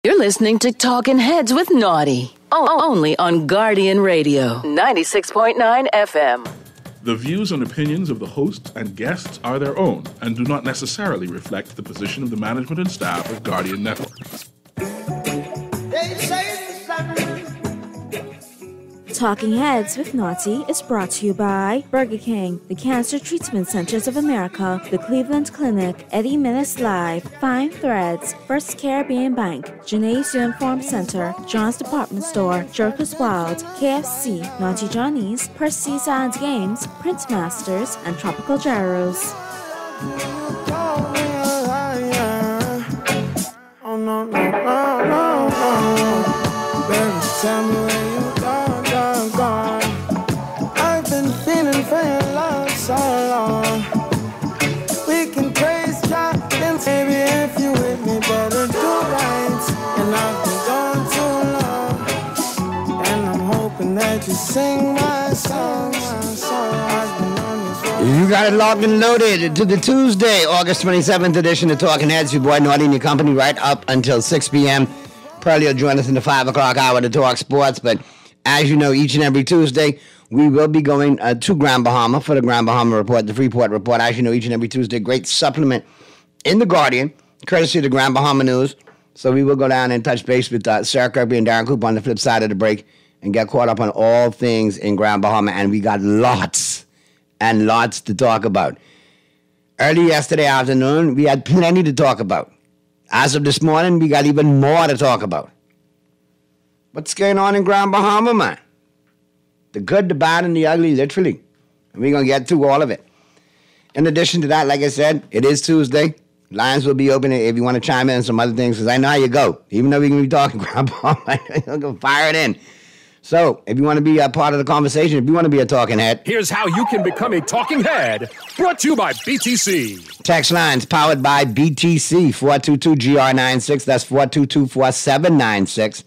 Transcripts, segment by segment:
You're listening to Talking Heads with Naughty. Only on Guardian Radio, 96.9 FM. The views and opinions of the hosts and guests are their own and do not necessarily reflect the position of the management and staff of Guardian Network. Talking Heads with Naughty is brought to you by Burger King, the Cancer Treatment Centers of America, the Cleveland Clinic, Eddie Minnis Live, Fine Threads, First Caribbean Bank, Janae's Uniform Center, John's Department Store, Jerkus Wild, KFC, Naughty Johnny's, Percy's and Games, Print Masters, and Tropical Gyros. Oh, no. Baby, tell me where you gone. I've been feeling for your love so long. We can praise God and baby, if you with me, better do right. And I've been gone too long, and I'm hoping that you sing my song. I've been on this road. You got it locked and loaded to the Tuesday, August 27th edition of Talking Heads. Your boy Naughty and your company right up until 6 p.m. Probably will join us in the 5 o'clock hour to talk sports, but as you know, each and every Tuesday, we will be going to Grand Bahama for the Grand Bahama Report, the Freeport Report. As you know, each and every Tuesday, great supplement in The Guardian, courtesy of the Grand Bahama News. So we will go down and touch base with Sarah Kirby and Darren Cooper on the flip side of the break and get caught up on all things in Grand Bahama. And we got lots and lots to talk about. Early yesterday afternoon, we had plenty to talk about. As of this morning, we got even more to talk about. What's going on in Grand Bahama, man? The good, the bad, and the ugly, literally. And we're going to get through all of it. In addition to that, like I said, it is Tuesday. Lines will be open if you want to chime in on some other things, because I know how you go. Even though we're going to be talking Grand Bahama, I'm going to fire it in. So, if you want to be a part of the conversation, if you want to be a talking head. Here's how you can become a talking head. Brought to you by BTC. Text lines powered by BTC, 422-GR96. That's 422-4796.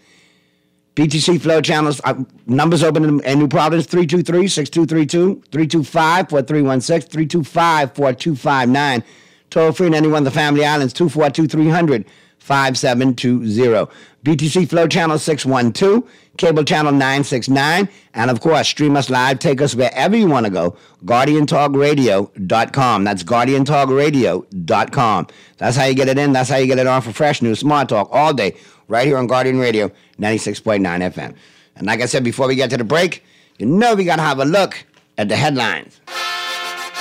BTC Flow Channels, numbers open in New Providence, 323-6232, 325-4316, 325-4259. Toll free in any one of the Family Islands, 242-300-5720. BTC Flow Channel 612, Cable Channel 969, and of course, stream us live, take us wherever you want to go, GuardianTalkRadio.com. That's GuardianTalkRadio.com. That's how you get it in, that's how you get it on for fresh news, smart talk, all day, right here on Guardian Radio, 96.9 FM. And like I said before we get to the break, you know we got to have a look at the headlines.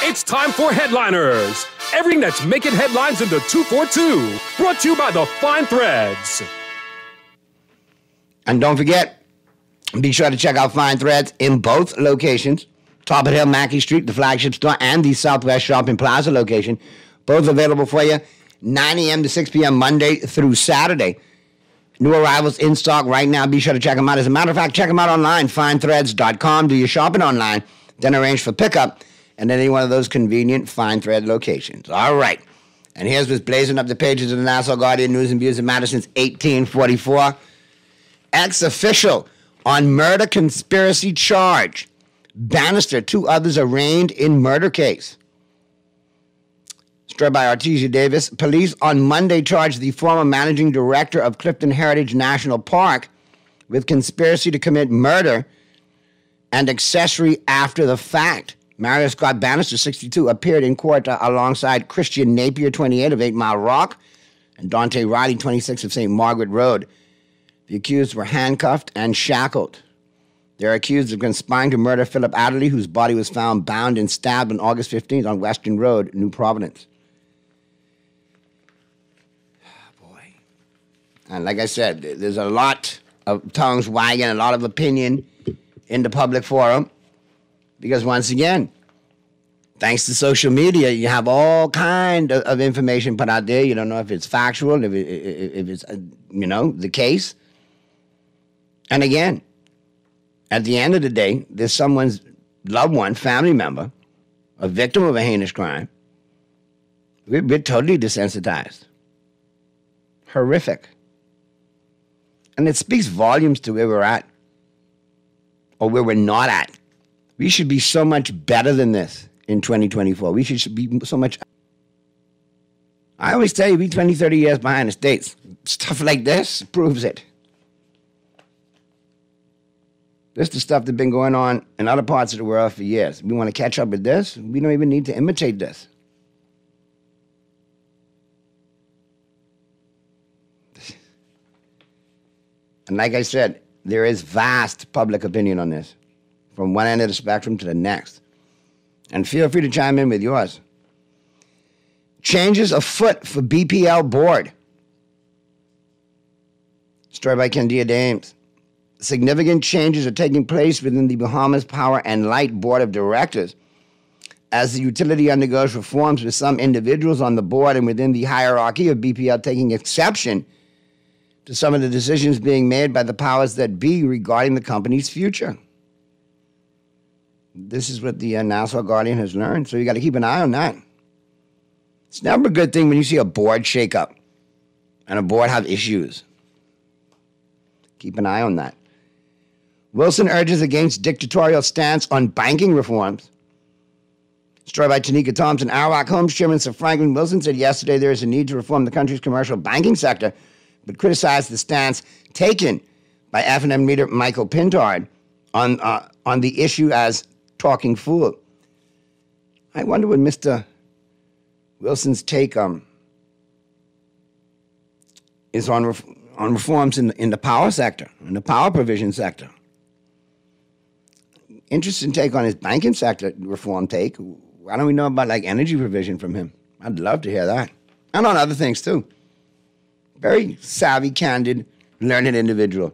It's time for Headliners. Everything that's making headlines in the 242. Brought to you by the Fine Threads. And don't forget, be sure to check out Fine Threads in both locations, Top of Hill, Mackey Street, the flagship store, and the Southwest Shopping Plaza location. Both available for you 9 a.m. to 6 p.m. Monday through Saturday. New arrivals in stock right now. Be sure to check them out. As a matter of fact, check them out online, finethreads.com. Do your shopping online, then arrange for pickup and any one of those convenient Fine Thread locations. All right. And here's what's blazing up the pages of the Nassau Guardian News and Views of matter since 1844. Ex-official on murder conspiracy charge. Bannister, 2 others arraigned in murder case. Story by Artesia Davis. Police on Monday charged the former managing director of Clifton Heritage National Park with conspiracy to commit murder and accessory after the fact. Mario Scott Bannister, 62, appeared in court alongside Christian Napier, 28, of 8 Mile Rock, and Dante Riley, 26, of St. Margaret Road. The accused were handcuffed and shackled. They're accused of conspiring to murder Philip Adderley, whose body was found bound and stabbed on August 15th on Western Road, New Providence. Boy. And like I said, there's a lot of tongues wagging, a lot of opinion in the public forum. Because once again, thanks to social media, you have all kind of information put out there. You don't know if it's factual, if it's, the case. And again, at the end of the day, there's someone's loved one, family member, a victim of a heinous crime. We're totally desensitized. Horrific. And it speaks volumes to where we're at or where we're not at. We should be so much better than this in 2024. We should be so much. I always tell you, we 20, 30 years behind the States. Stuff like this proves it. This is the stuff that's been going on in other parts of the world for years. We want to catch up with this. We don't even need to imitate this. And like I said, there is vast public opinion on this, from one end of the spectrum to the next. And feel free to chime in with yours. Changes afoot for BPL board. Story by Candia Dames. Significant changes are taking place within the Bahamas Power and Light Board of Directors as the utility undergoes reforms, with some individuals on the board and within the hierarchy of BPL taking exception to some of the decisions being made by the powers that be regarding the company's future. This is what the Nassau Guardian has learned, so you got to keep an eye on that. It's never a good thing when you see a board shake up and a board have issues. Keep an eye on that. Wilson urges against dictatorial stance on banking reforms. Story by Tanika Thompson. Arawak Homes Chairman Sir Franklin Wilson said yesterday there is a need to reform the country's commercial banking sector, but criticized the stance taken by F&M leader Michael Pintard on the issue as talking fool. I wonder what Mr. Wilson's take is on reforms in the power sector, in the power provision sector. Interesting take on his banking sector reform take. Why don't we know about like energy provision from him? I'd love to hear that. And on other things too. Very savvy, candid, learned individual.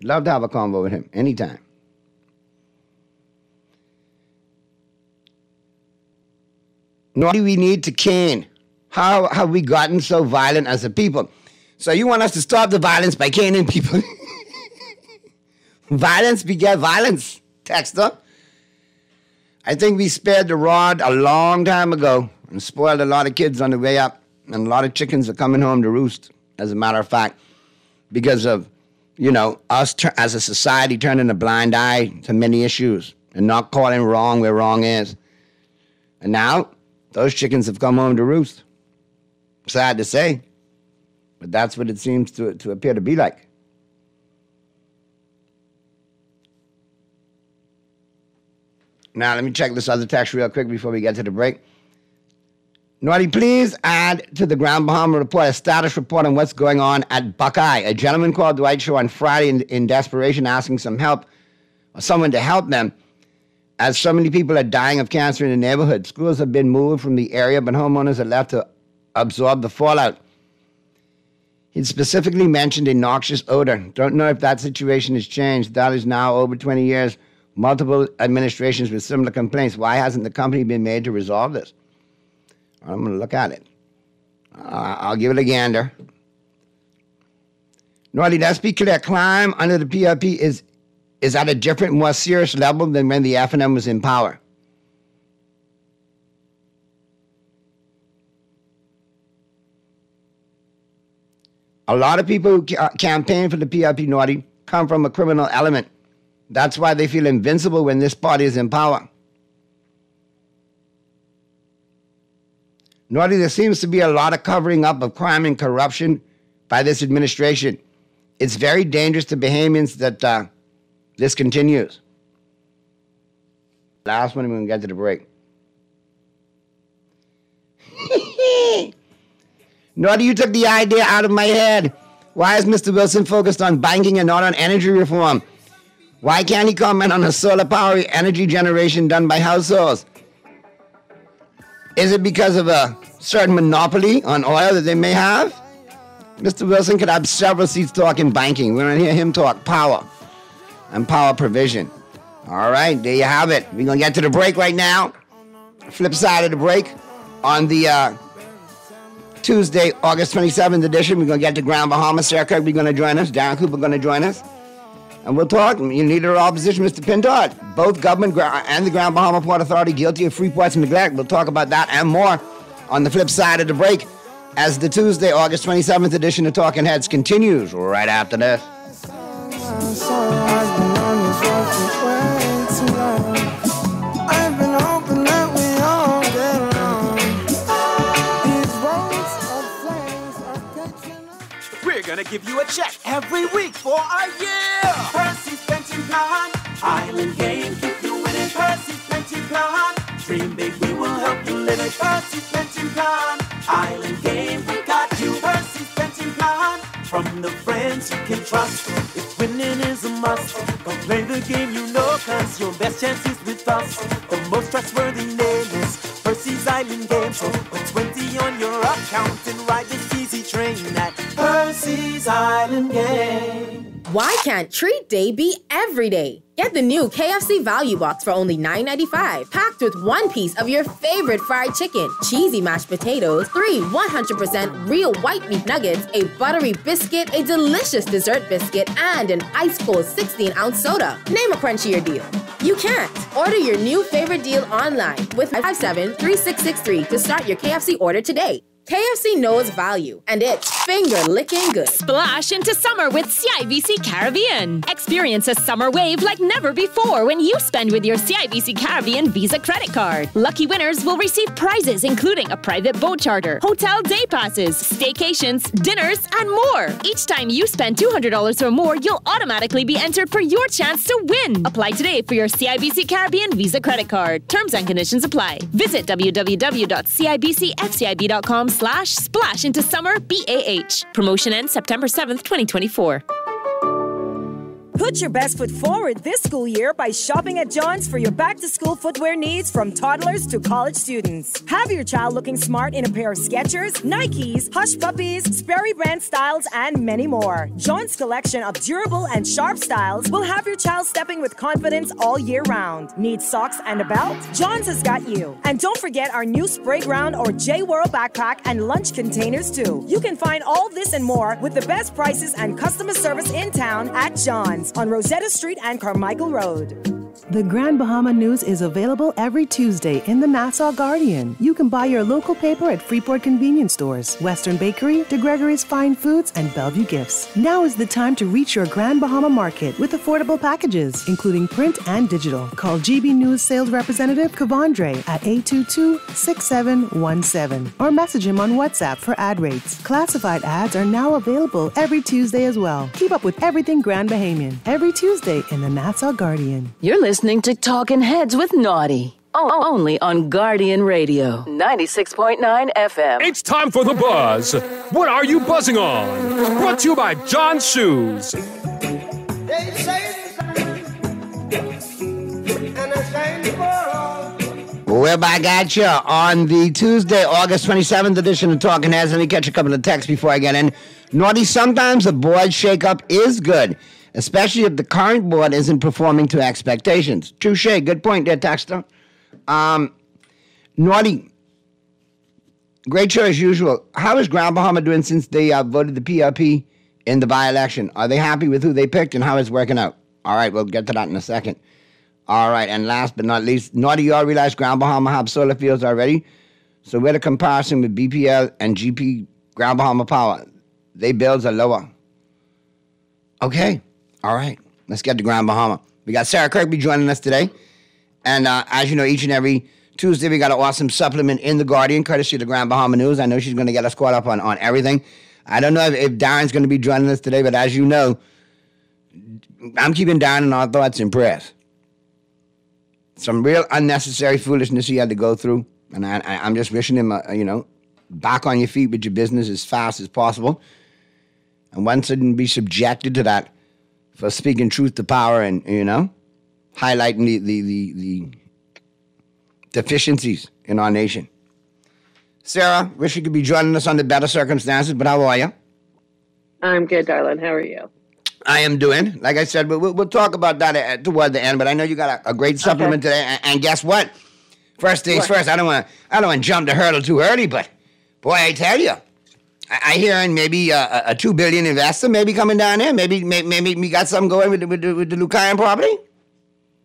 Love to have a convo with him anytime. Nor do we need to cane. How have we gotten so violent as a people? So you want us to stop the violence by caning people? Violence beget violence, Texter. I think we spared the rod a long time ago and spoiled a lot of kids on the way up. And a lot of chickens are coming home to roost, as a matter of fact, because of, us as a society turning a blind eye to many issues and not calling wrong where wrong is. And now, those chickens have come home to roost. Sad to say, but that's what it seems to appear to be like. Now, let me check this other text real quick before we get to the break. Naughty, please add to the Ground Bahama report a status report on what's going on at Buckeye. A gentleman called Dwight Show on Friday in desperation, asking some help, or someone to help them, as so many people are dying of cancer in the neighborhood. Schools have been moved from the area, but homeowners are left to absorb the fallout. He specifically mentioned a noxious odor. Don't know if that situation has changed. That is now over 20 years. Multiple administrations with similar complaints. Why hasn't the company been made to resolve this? I'm going to look at it. I'll give it a gander. Naughty, let's be clear. Crime under the PRP is at a different, more serious level than when the F&M was in power. A lot of people who campaign for the PRP, Naughty, come from a criminal element. That's why they feel invincible when this party is in power. Naughty, there seems to be a lot of covering up of crime and corruption by this administration. It's very dangerous to Bahamians that this continues. Last one, we're going to get to the break. Naughty, you took the idea out of my head. Why is Mr. Wilson focused on banking and not on energy reform? Why can't he comment on the solar power energy generation done by households? Is it because of a certain monopoly on oil that they may have? Mr. Wilson could have several seats talking banking. We're going to hear him talk power and power provision. All right, there you have it. We're going to get to the break right now. Flip side of the break on the Tuesday, August 27th edition. We're going to get to Ground Bahama. Sarah Kirby going to join us. Darren Cooper going to join us. And we'll talk. You leader of opposition, Mr. Pintard. Both government and the Ground Bahama Port Authority guilty of Freeport's neglect. We'll talk about that and more on the flip side of the break as the Tuesday, August 27th edition of Talking Heads continues right after this. I've been hoping that we all get along. These roads gonna give you a check every week for a year. Percy's pension plan, Island Game, keep you winning. Percy's pension plan, dream big, we will help you live it. Percy's pension plan, Island Game, we got you. Percy's pension plan, from the friends you can trust. If winning is a must, go play the game you know, cause your best chance is with us. The most trustworthy name is Percy's Island Game. So put 20 on your account and ride this easy train at Percy's Island Game. Why can't treat day be every day? Get the new KFC Value Box for only $9.95, packed with one piece of your favorite fried chicken, cheesy mashed potatoes, 3 100% real white meat nuggets, a buttery biscuit, a delicious dessert biscuit, and an ice-cold 16-ounce soda. Name a crunchier deal. You can't. Order your new favorite deal online with 573663 to start your KFC order today. KFC knows value, and it's finger-licking good. Splash into summer with CIBC Caribbean. Experience a summer wave like never before when you spend with your CIBC Caribbean Visa credit card. Lucky winners will receive prizes including a private boat charter, hotel day passes, staycations, dinners, and more. Each time you spend $200 or more, you'll automatically be entered for your chance to win. Apply today for your CIBC Caribbean Visa credit card. Terms and conditions apply. Visit www.cibcfcib.com/splash into summer BAH. Promotion ends September 7th, 2024. Put your best foot forward this school year by shopping at John's for your back-to-school footwear needs from toddlers to college students. Have your child looking smart in a pair of Skechers, Nikes, Hush Puppies, Sperry brand styles, and many more. John's collection of durable and sharp styles will have your child stepping with confidence all year round. Need socks and a belt? John's has got you. And don't forget our new Spray Ground or J-Whirl backpack and lunch containers too. You can find all this and more with the best prices and customer service in town at John's on Rosetta Street and Carmichael Road. The Grand Bahama News is available every Tuesday in the Nassau Guardian. You can buy your local paper at Freeport convenience stores, Western Bakery, De Gregory's Fine Foods, and Bellevue Gifts. Now is the time to reach your Grand Bahama market with affordable packages, including print and digital. Call GB News sales representative Kavandre at 822-6717 or message him on WhatsApp for ad rates. Classified ads are now available every Tuesday as well. Keep up with everything Grand Bahamian every Tuesday in the Nassau Guardian. You're listening to Talking Heads with Naughty. Only on Guardian Radio, 96.9 FM. It's time for The Buzz. What are you buzzing on? Brought to you by John's Shoes. Well, I got you on the Tuesday, August 27th edition of Talking Heads. Let me catch a couple of texts before I get in. Naughty, sometimes a board shakeup is good, especially if the current board isn't performing to expectations. Touche, good point there, texter. Naughty, great show as usual. How is Grand Bahama doing since they voted the PRP in the by-election? Are they happy with who they picked and how it's working out? All right, we'll get to that in a second. All right, and last but not least, Naughty, you all realize Grand Bahama have solar fields already? So where the comparison with BPL and GP Grand Bahama Power, their bills are lower. Okay, all right, let's get to Grand Bahama. We got Sarah Kirkby joining us today. And as you know, each and every Tuesday, we got an awesome supplement in The Guardian, courtesy of the Grand Bahama News. I know she's going to get us caught up on everything. I don't know if Darren's going to be joining us today, but as you know, I'm keeping Darren in our thoughts and prayers. Some real unnecessary foolishness he had to go through. And I'm just wishing him, back on your feet with your business as fast as possible. And one shouldn't be subjected to that for speaking truth to power and, highlighting the deficiencies in our nation. Sarah, wish you could be joining us under better circumstances, but how are you? I'm good, darling. How are you? I am doing. Like I said, we'll talk about that toward the end, but I know you got a great supplement today. And guess what? First things first, I don't want to jump the hurdle too early, but boy, I tell you, I hearing maybe a $2 billion investor maybe coming down there. Maybe we got something going with the Lucayan property.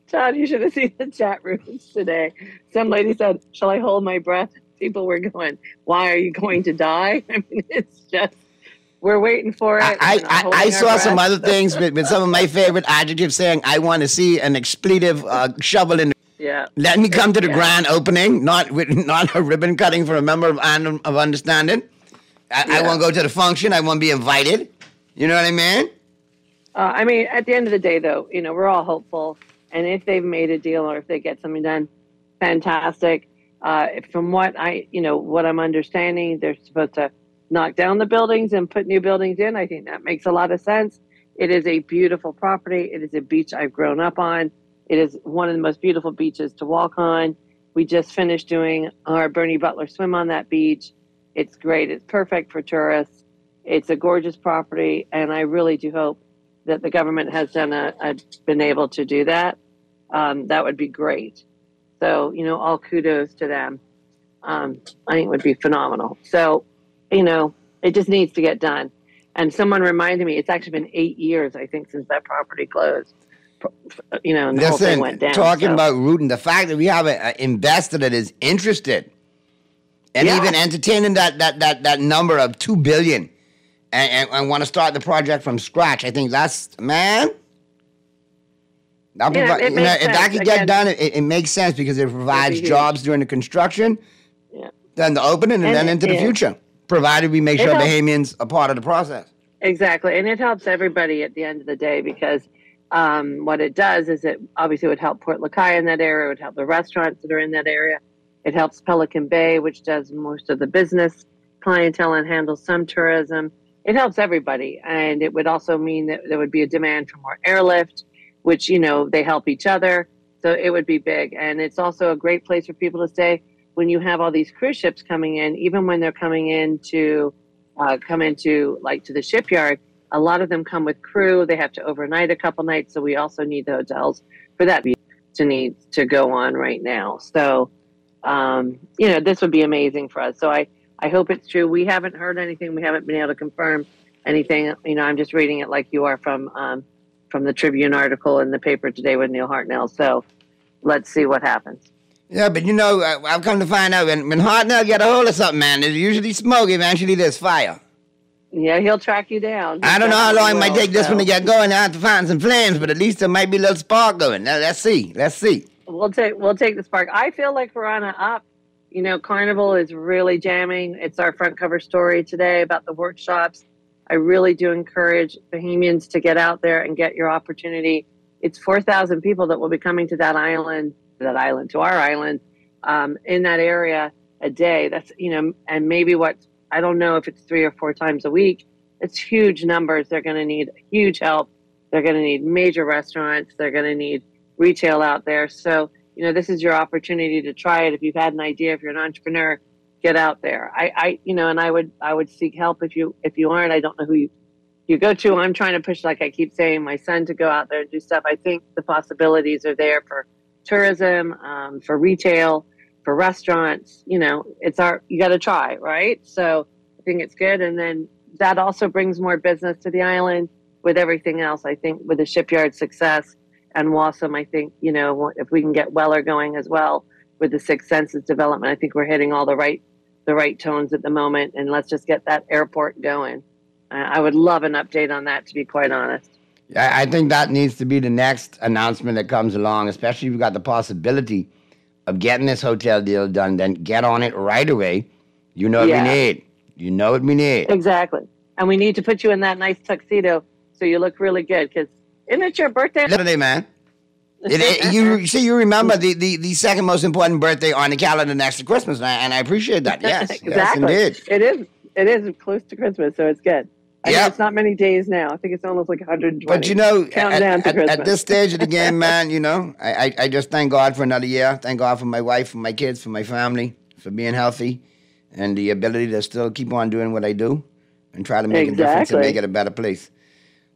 John, you should have seen the chat rooms today. Some lady said, "Shall I hold my breath?" People were going, "Why are you going to die?" I mean, it's just, we're waiting for it. I saw some other things with some of my favorite adjectives saying, "I want to see an expletive shovel in." Yeah. Let me come to the grand opening, not a ribbon cutting for a member of Understanding. I won't go to the function. I won't be invited. You know what I mean? I mean, at the end of the day, though, you know, we're all hopeful. And if they've made a deal or if they get something done, fantastic. From what what I'm understanding, they're supposed to knock down the buildings and put new buildings in. I think that makes a lot of sense. It is a beautiful property. It is a beach I've grown up on. It is one of the most beautiful beaches to walk on. We just finished doing our Bernie Butler swim on that beach. It's great. It's perfect for tourists. It's a gorgeous property, and I really do hope that the government has been able to do that. That would be great. So, you know, all kudos to them. I think it would be phenomenal. So, you know, it just needs to get done. And someone reminded me, it's actually been 8 years, I think, since that property closed. You know, and the whole thing went down. Talking about rooting, the fact that we have an investor that is interested and even entertaining that number of $2 billion and want to start the project from scratch, I think that's, man. If that could get done, it makes sense because it provides jobs during the construction, then the opening, and then into the future, provided we make sure Bahamians are part of the process. Exactly, and it helps everybody at the end of the day because what it does is it obviously would help Port Lakai in that area, it would help the restaurants that are in that area, it helps Pelican Bay, which does most of the business clientele and handles some tourism. It helps everybody, and it would also mean that there would be a demand for more airlift, which, you know, they help each other. So it would be big. And it's also a great place for people to stay when you have all these cruise ships coming in, even when they're coming in to to the shipyard. A lot of them come with crew. They have to overnight a couple nights. So we also need the hotels for that to go on right now. So, you know, this would be amazing for us. So I hope it's true. We haven't heard anything. We haven't been able to confirm anything. You know, I'm just reading it like you are from the Tribune article in the paper today with Neil Hartnell. So let's see what happens. Yeah, but you know, I've come to find out when Hartnell get a hold of something, man, there's usually smoke, eventually there's fire. Yeah, he'll track you down. I don't know how long it might take this one to get going. I have to find some flames, but at least there might be a little spark going. Now, let's see. We'll take the spark. I feel like we're on an up. You know, Carnival is really jamming. It's our front cover story today about the workshops. I really do encourage Bahamians to get out there and get your opportunity. It's 4,000 people that will be coming to our island, in that area a day. That's, you know, and maybe I don't know if it's 3 or 4 times a week. It's huge numbers. They're going to need huge help. They're going to need major restaurants. They're going to need retail out there. So, you know, this is your opportunity to try it. If you've had an idea, if you're an entrepreneur, get out there. I would seek help if you aren't. I don't know who you go to. I'm trying to push, like I keep saying, my son to go out there and do stuff. I think the possibilities are there for tourism, for retail, for restaurants. You know, you got to try, right? So I think it's good. And then that also brings more business to the island with everything else. I think with the shipyard success and Wassam, I think, you know, if we can get Weller going as well with the Six Senses development, I think we're hitting all the right tones at the moment, and let's just get that airport going. I would love an update on that, to be quite honest. Yeah, I think that needs to be the next announcement that comes along, especially if you've got the possibility of getting this hotel deal done, then get on it right away. You know what we need. You know what we need. Exactly. And we need to put you in that nice tuxedo so you look really good, because isn't it your birthday? Today, man. You remember the second most important birthday on the calendar next to Christmas, and I appreciate that. Yes, exactly. Yes, indeed. It is close to Christmas, so it's good. I know it's not many days now. I think it's almost like 120. But you know, at this stage of the game, man, you know, I just thank God for another year. Thank God for my wife, for my kids, for my family, for being healthy, and the ability to still keep on doing what I do and try to make a difference and make it a better place.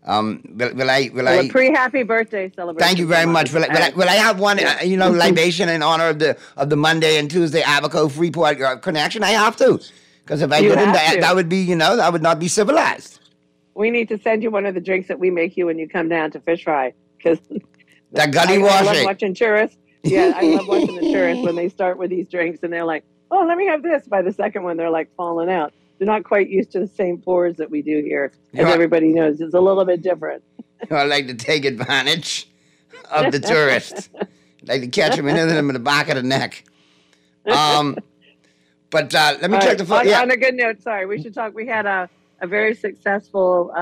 Will I pre-happy birthday celebration? Thank you very much. Will I have one, libation in honor of the Monday and Tuesday Abaco Freeport connection? I have to, because if I didn't, that would be, that would not be civilized. We need to send you one of the drinks that we make you when you come down to Fish Fry, because that gully washing. I love watching tourists. Yeah, I love watching the tourists when they start with these drinks and they're like, "Oh, let me have this." By the second one, they're like falling out. They're not quite used to the same pours that we do here, as everybody knows. It's a little bit different. I like to take advantage of the tourists. I like to catch them and hit them in the back of the neck. But let me check the phone. On a good note, sorry, we should talk. We had a very successful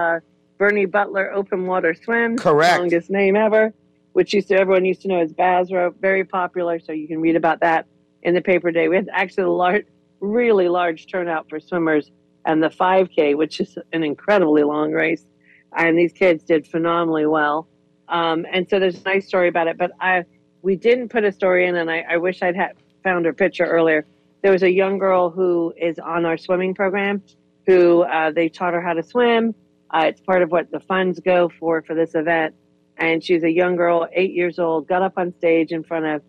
Bernie Butler open water swim. Correct. Longest name ever, which everyone used to know as Basro. Very popular, so you can read about that in the paper today. We had actually really large turnout for swimmers and the 5K, which is an incredibly long race. And these kids did phenomenally well. And so there's a nice story about it. But we didn't put a story in, and I wish I'd found her picture earlier. There was a young girl who is on our swimming program who they taught her how to swim. It's part of what the funds go for this event. And she's a young girl, 8 years old, got up on stage in front of,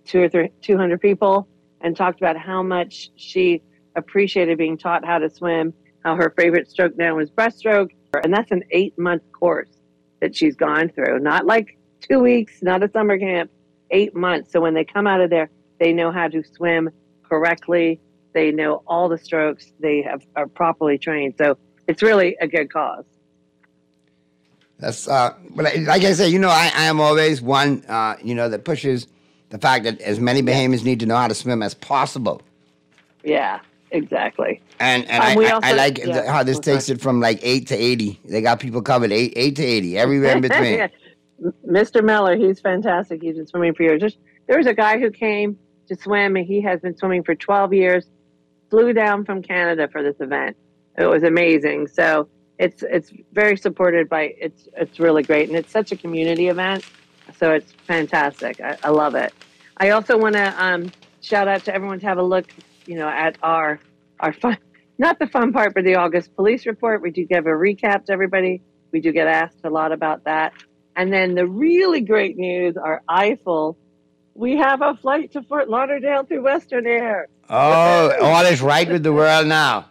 200 people and talked about how much she appreciated being taught how to swim, how her favorite stroke now was breaststroke. And that's an 8-month course that she's gone through. Not like 2 weeks, not a summer camp, 8 months. So when they come out of there, they know how to swim correctly. They know all the strokes. They are properly trained. So it's really a good cause. That's but like I say, I am always one, that pushes the fact that as many Bahamians need to know how to swim as possible. Yeah, exactly. And I like how this takes it from like 8 to 80. They got people covered 8 to 80, everywhere in between. Yeah. Mr. Miller, he's fantastic. He's been swimming for years. There was a guy who came to swim, and he has been swimming for 12 years, flew down from Canada for this event. It was amazing. So it's very supported by, it's really great. And it's such a community event. So it's fantastic. I love it. I also want to shout out to everyone to have a look, at our fun, not the fun part, but the August police report. We do give a recap to everybody. We do get asked a lot about that. And then the really great news, our Eiffel, we have a flight to Fort Lauderdale through Western Air. Oh, all is right with the world now.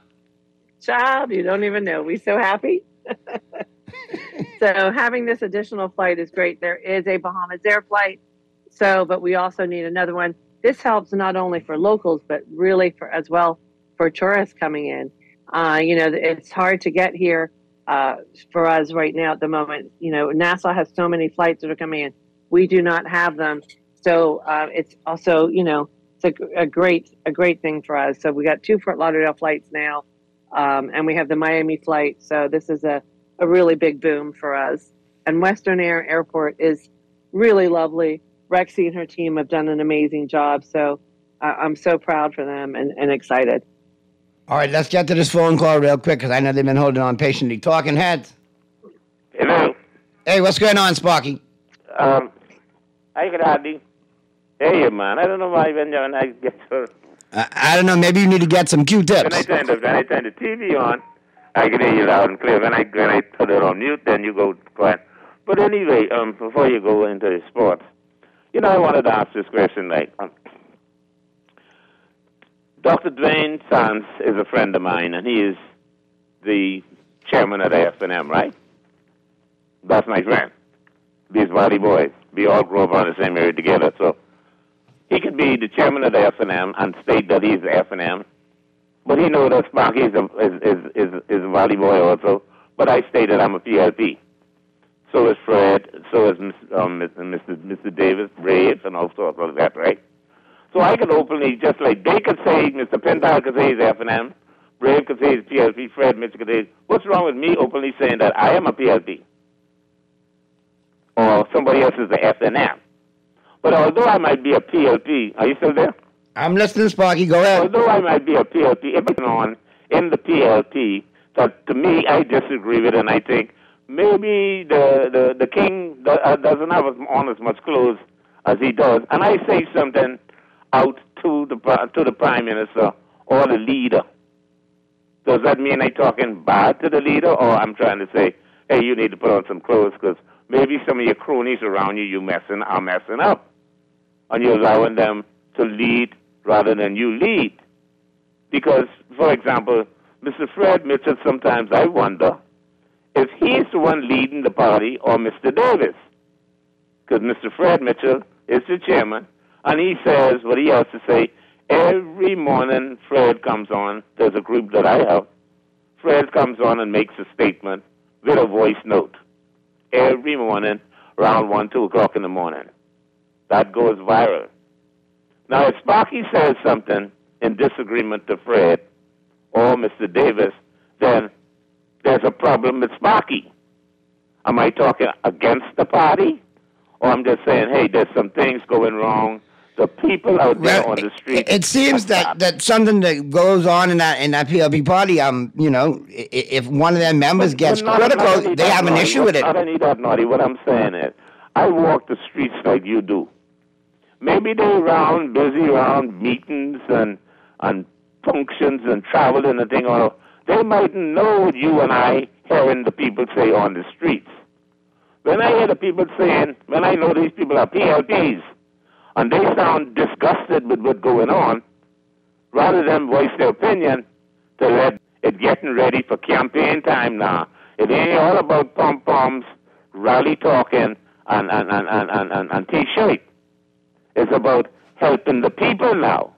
Child, you don't even know. We're so happy. So having this additional flight is great. There is a Bahamas Air flight, but we also need another one. This helps not only for locals, but really for tourists coming in. It's hard to get here for us right now at the moment. Nassau has so many flights that are coming in. We do not have them. So it's also, it's a great thing for us. So we got 2 Fort Lauderdale flights now, and we have the Miami flight. So this is a really big boom for us. And Western Air Airport is really lovely. Rexy and her team have done an amazing job. So I'm so proud for them and excited. All right, let's get to this phone call real quick because I know they've been holding on patiently. Talking Heads. Hello. Hey, what's going on, Sparky? I could hardly hear you, man. I don't know why when I get so... I don't know. Maybe you need to get some Q-tips. When I turn the TV on, I can hear you loud and clear. When I put it on mute, then you go quiet. But anyway, before you go into the sports, I wanted to ask this question. Dr. Dwayne Sands is a friend of mine, and he is the chairman of the F&M, right? That's my friend. These Valley boys, we all grew up on the same area together, so he could be the chairman of the F&M and state that he's the F&M, but he knows that Sparky is a Valley boy also, but I stated I'm a PLP. So is Fred, so is Mr. Davis, Brave, and all sorts of that, right? So I could openly, just like they could say, Mr. Pental could say he's F&M, Brave could say he's PLP, Fred Mitchell could say, what's wrong with me openly saying that I am a PLP? Or somebody else is the F&M. But although I might be a PLP, are you still there? I'm listening, Sparky. Go ahead. Although I might be a PLP, if it's on in the PLP, that to me I disagree with, and I think maybe the king doesn't have on as much clothes as he does. And I say something out to the prime minister or the leader. Does that mean I'm talking bad to the leader, or I'm trying to say, hey, you need to put on some clothes because maybe some of your cronies around you are messing up, and you're allowing them to lead rather than you lead? Because, for example, Mr. Fred Mitchell, sometimes I wonder if he's the one leading the party or Mr. Davis. Because Mr. Fred Mitchell is the chairman, and he says what he has to say. Every morning Fred comes on, there's a group that I have, Fred comes on and makes a statement with a voice note. Every morning, around 1, 2 o'clock in the morning. That goes viral. Now, if Sparky says something in disagreement to Fred or Mr. Davis, then there's a problem with Sparky. Am I talking against the party? Or I'm just saying, hey, there's some things going wrong. The people out there on the street. It seems that something that goes on in that PLP party, if one of their members gets critical, they have an issue with it. I don't need that, Naughty. What I'm saying is, I walk the streets like you do. Maybe they're busy around meetings and functions and travel and the thing, or they mightn't know what you and I hearing the people say on the streets. When I hear the people saying, when I know these people are PLPs, and they sound disgusted with what's going on, rather than voice their opinion, to let it getting ready for campaign time now. It ain't all about pom-poms, rally talking, and T-shirt. It's about helping the people now.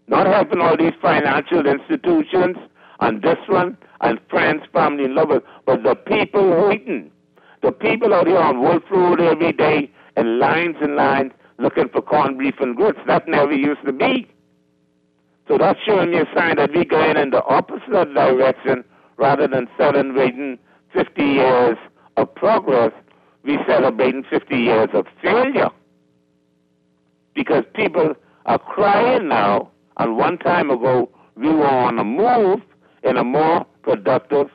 Not helping all these financial institutions and this one and friends, family, and lovers, but the people waiting. The people out here on Wolf Road every day in lines and lines looking for corned beef and grits. That never used to be. So that's showing me a sign that we're going in the opposite direction rather than celebrating 50 years of progress. We're celebrating 50 years of failure. Because people are crying now, and one time ago we were on a move in a more productive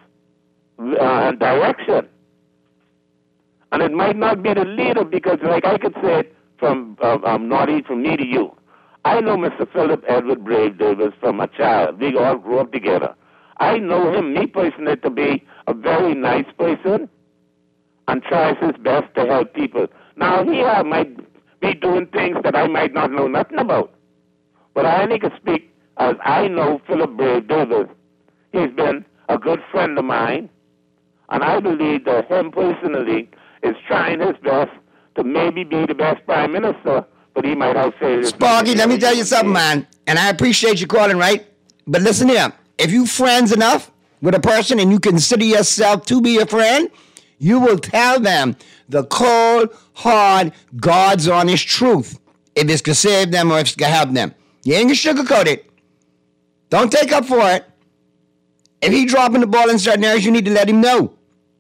direction. And it might not be the leader because, like I could say it from Naughty, from me to you. I know Mr. Philip Edward Brave Davis from a child. We all grew up together. I know him, me personally, to be a very nice person and tries his best to help people. Now, he might be doing things that I might not know nothing about. But I only can speak as I know Philip Brave Davis. He's been a good friend of mine, and I believe that him personally is trying his best to maybe be the best prime minister, but he might have failed. Sparky, let me tell you something, man, and I appreciate you calling, right? But listen here, if you friends enough with a person and you consider yourself to be a friend, you will tell them the cold, hard, God's honest truth, if it's to save them or if it's to help them. You ain't gonna sugarcoat it. Don't take up for it. If he dropping the ball in certain areas, you need to let him know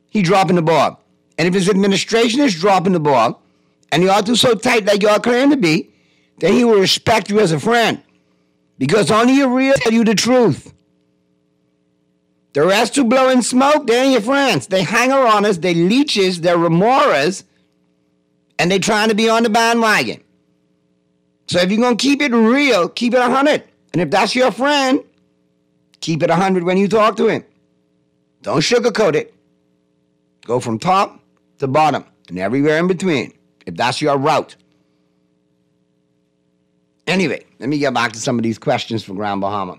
he dropping the ball. And if his administration is dropping the ball, and y'all do so tight like y'all claim to be, then he will respect you as a friend. Because only a real tell you the truth. The rest who blow in smoke, they ain't your friends. They hang around us, they leeches, they're remoras, and they trying to be on the bandwagon. So if you're going to keep it real, keep it 100. And if that's your friend, keep it 100 when you talk to him. Don't sugarcoat it. Go from top to bottom and everywhere in between, if that's your route. Anyway, let me get back to some of these questions from Grand Bahama.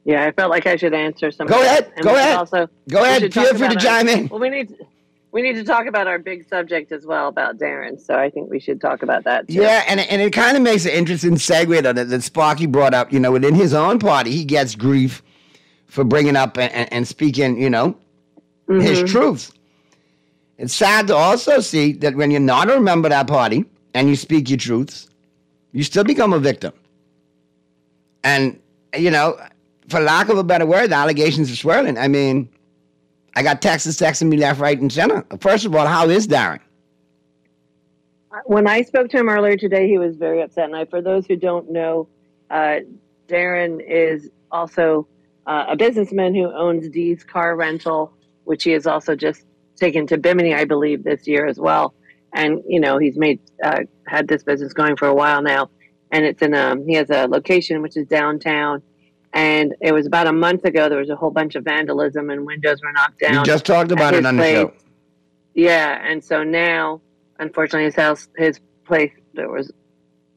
Yeah, I felt like I should answer some. Go ahead. Go ahead. Also, go ahead. Feel free to chime in. Well, we need to talk about our big subject as well about Darren. So I think we should talk about that too. Yeah, and it kind of makes an interesting segue that Sparky brought up. You know, within his own party, he gets grief for bringing up and speaking, his truths. It's sad to also see that when you're not a member of that party and you speak your truths, you still become a victim. And, for lack of a better word, the allegations are swirling. I mean, I got texts texting me left, right, and center. First of all, how is Darren? When I spoke to him earlier today, he was very upset. And for those who don't know, Darren is also a businessman who owns D's Car Rental, which he has also just taken to Bimini, I believe, this year as well. And, he's had this business going for a while now. And it's he has a location which is downtown. And it was about a month ago, there was a whole bunch of vandalism and windows were knocked down. We just talked about it on the show. Yeah. And so now, unfortunately, his place,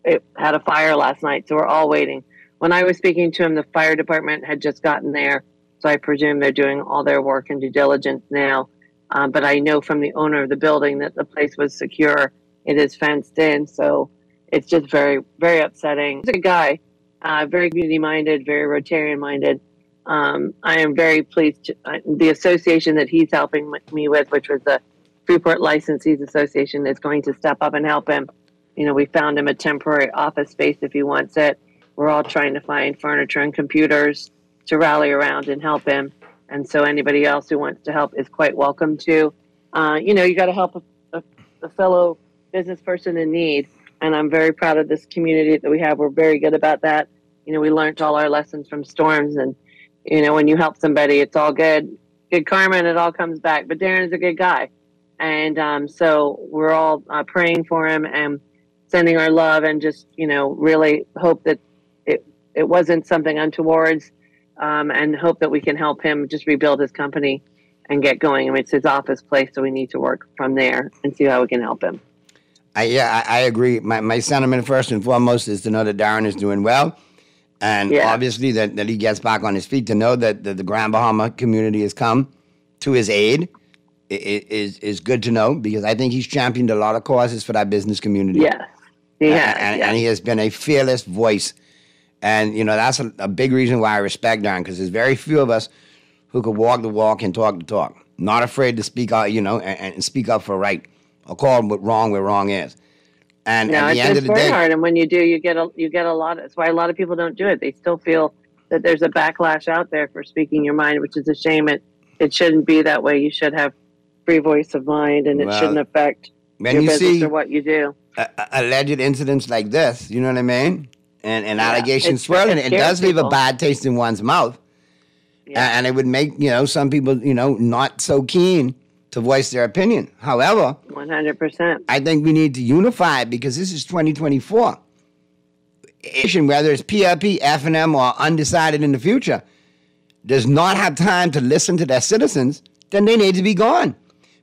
it had a fire last night. So we're all waiting. When I was speaking to him, the fire department had just gotten there. So I presume they're doing all their work and due diligence now. But I know from the owner of the building that the place was secure. It is fenced in. So it's just very, very upsetting. He's a good guy, very community-minded, very Rotarian-minded. I am very pleased. The association that he's helping me with, which was the Freeport Licensees Association, is going to step up and help him. We found him a temporary office space if he wants it. We're all trying to find furniture and computers to rally around and help him. And so anybody else who wants to help is quite welcome to. You got to help a fellow business person in need. And I'm very proud of this community that we have. We're very good about that. We learned all our lessons from storms. And, when you help somebody, it's all good karma, and it all comes back. But Darren's a good guy. And so we're all praying for him and sending our love, and just, really hope that it wasn't something untoward, and hope that we can help him just rebuild his company and get going. I mean, it's his office place, so we need to work from there and see how we can help him. I agree. My sentiment first and foremost is to know that Darren is doing well, and obviously that he gets back on his feet. To know that the Grand Bahama community has come to his aid is good to know, because I think he's championed a lot of causes for that business community. And he has been a fearless voice. And, that's a big reason why I respect Darren, because there's very few of us who could walk the walk and talk the talk. Not afraid to speak out, and speak up for right, or call where wrong is. And at the end of the day, hard. And when you do, you get a lot. That's why a lot of people don't do it. They still feel that there's a backlash out there for speaking your mind, which is a shame. It shouldn't be that way. You should have free voice of mind, and it shouldn't affect your business or what you do. Alleged incidents like this, you know what I mean? And allegations swirling, it does leave a bad taste in one's mouth. And it would make, some people, not so keen to voice their opinion. However, 100%. I think we need to unify, because this is 2024. Whether it's PLP, F&M, or undecided in the future, does not have time to listen to their citizens, then they need to be gone.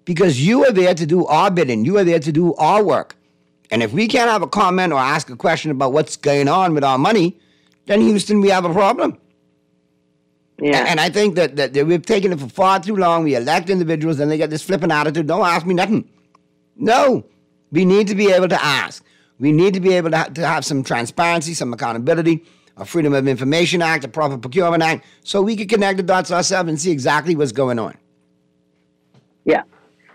Because you are there to do our bidding. You are there to do our work. And if we can't have a comment or ask a question about what's going on with our money, then Houston, we have a problem. And I think that we've taken it for far too long. We elect individuals and they get this flippant attitude. Don't ask me nothing. No. We need to be able to ask. We need to be able to have some transparency, some accountability, a Freedom of Information Act, a Proper Procurement Act, so we can connect the dots ourselves and see exactly what's going on. Yeah.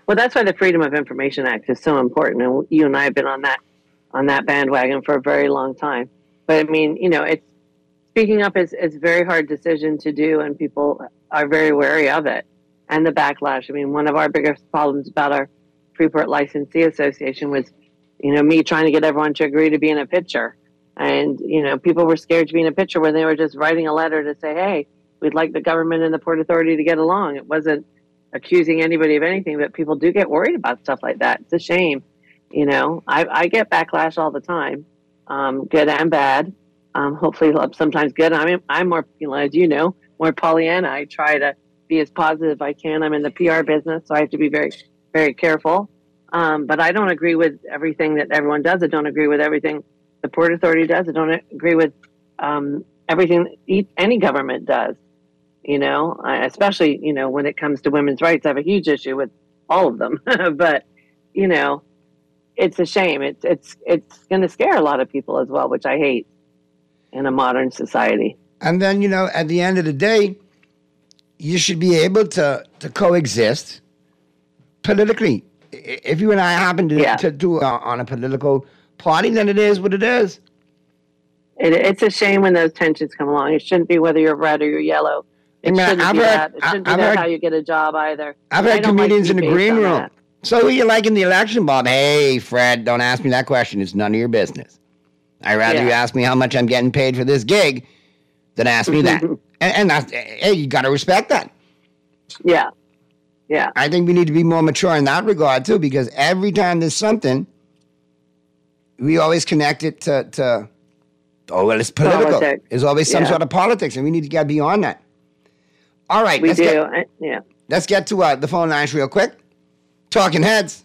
Well, that's why the Freedom of Information Act is so important. And you and I have been on that bandwagon for a very long time. But I mean, it's speaking up is a very hard decision to do, and people are very wary of it. And the backlash. I mean, one of our biggest problems about our Freeport Licensee Association was, me trying to get everyone to agree to be in a picture. And, people were scared to be in a picture when they were just writing a letter to say, hey, we'd like the government and the Port Authority to get along. It wasn't accusing anybody of anything, but people do get worried about stuff like that. It's a shame. I get backlash all the time, good and bad. Hopefully sometimes good. I'm more, as you know, more Pollyanna. I try to be as positive as I can. I'm in the PR business, so I have to be very, very careful. But I don't agree with everything that everyone does. I don't agree with everything the Port Authority does. I don't agree with everything any government does. Especially, when it comes to women's rights, I have a huge issue with all of them. But, it's a shame. It's going to scare a lot of people as well, which I hate in a modern society. And then, at the end of the day, you should be able to coexist politically. If you and I happen to do on a political party, then it is what it is. It's a shame when those tensions come along. It shouldn't be whether you're red or you're yellow. It shouldn't be that. It shouldn't be how you get a job either. I've had comedians in the green room. So who you like in the election, Bob? Hey, Fred, don't ask me that question. It's none of your business. I'd rather you ask me how much I'm getting paid for this gig than ask me that. And that's, hey, you got to respect that. Yeah. Yeah. I think we need to be more mature in that regard, too, because every time there's something, we always connect it to it's political. Politics. There's always some sort of politics, and we need to get beyond that. All right. We do. Let's get to the phone lines real quick. Talking Heads.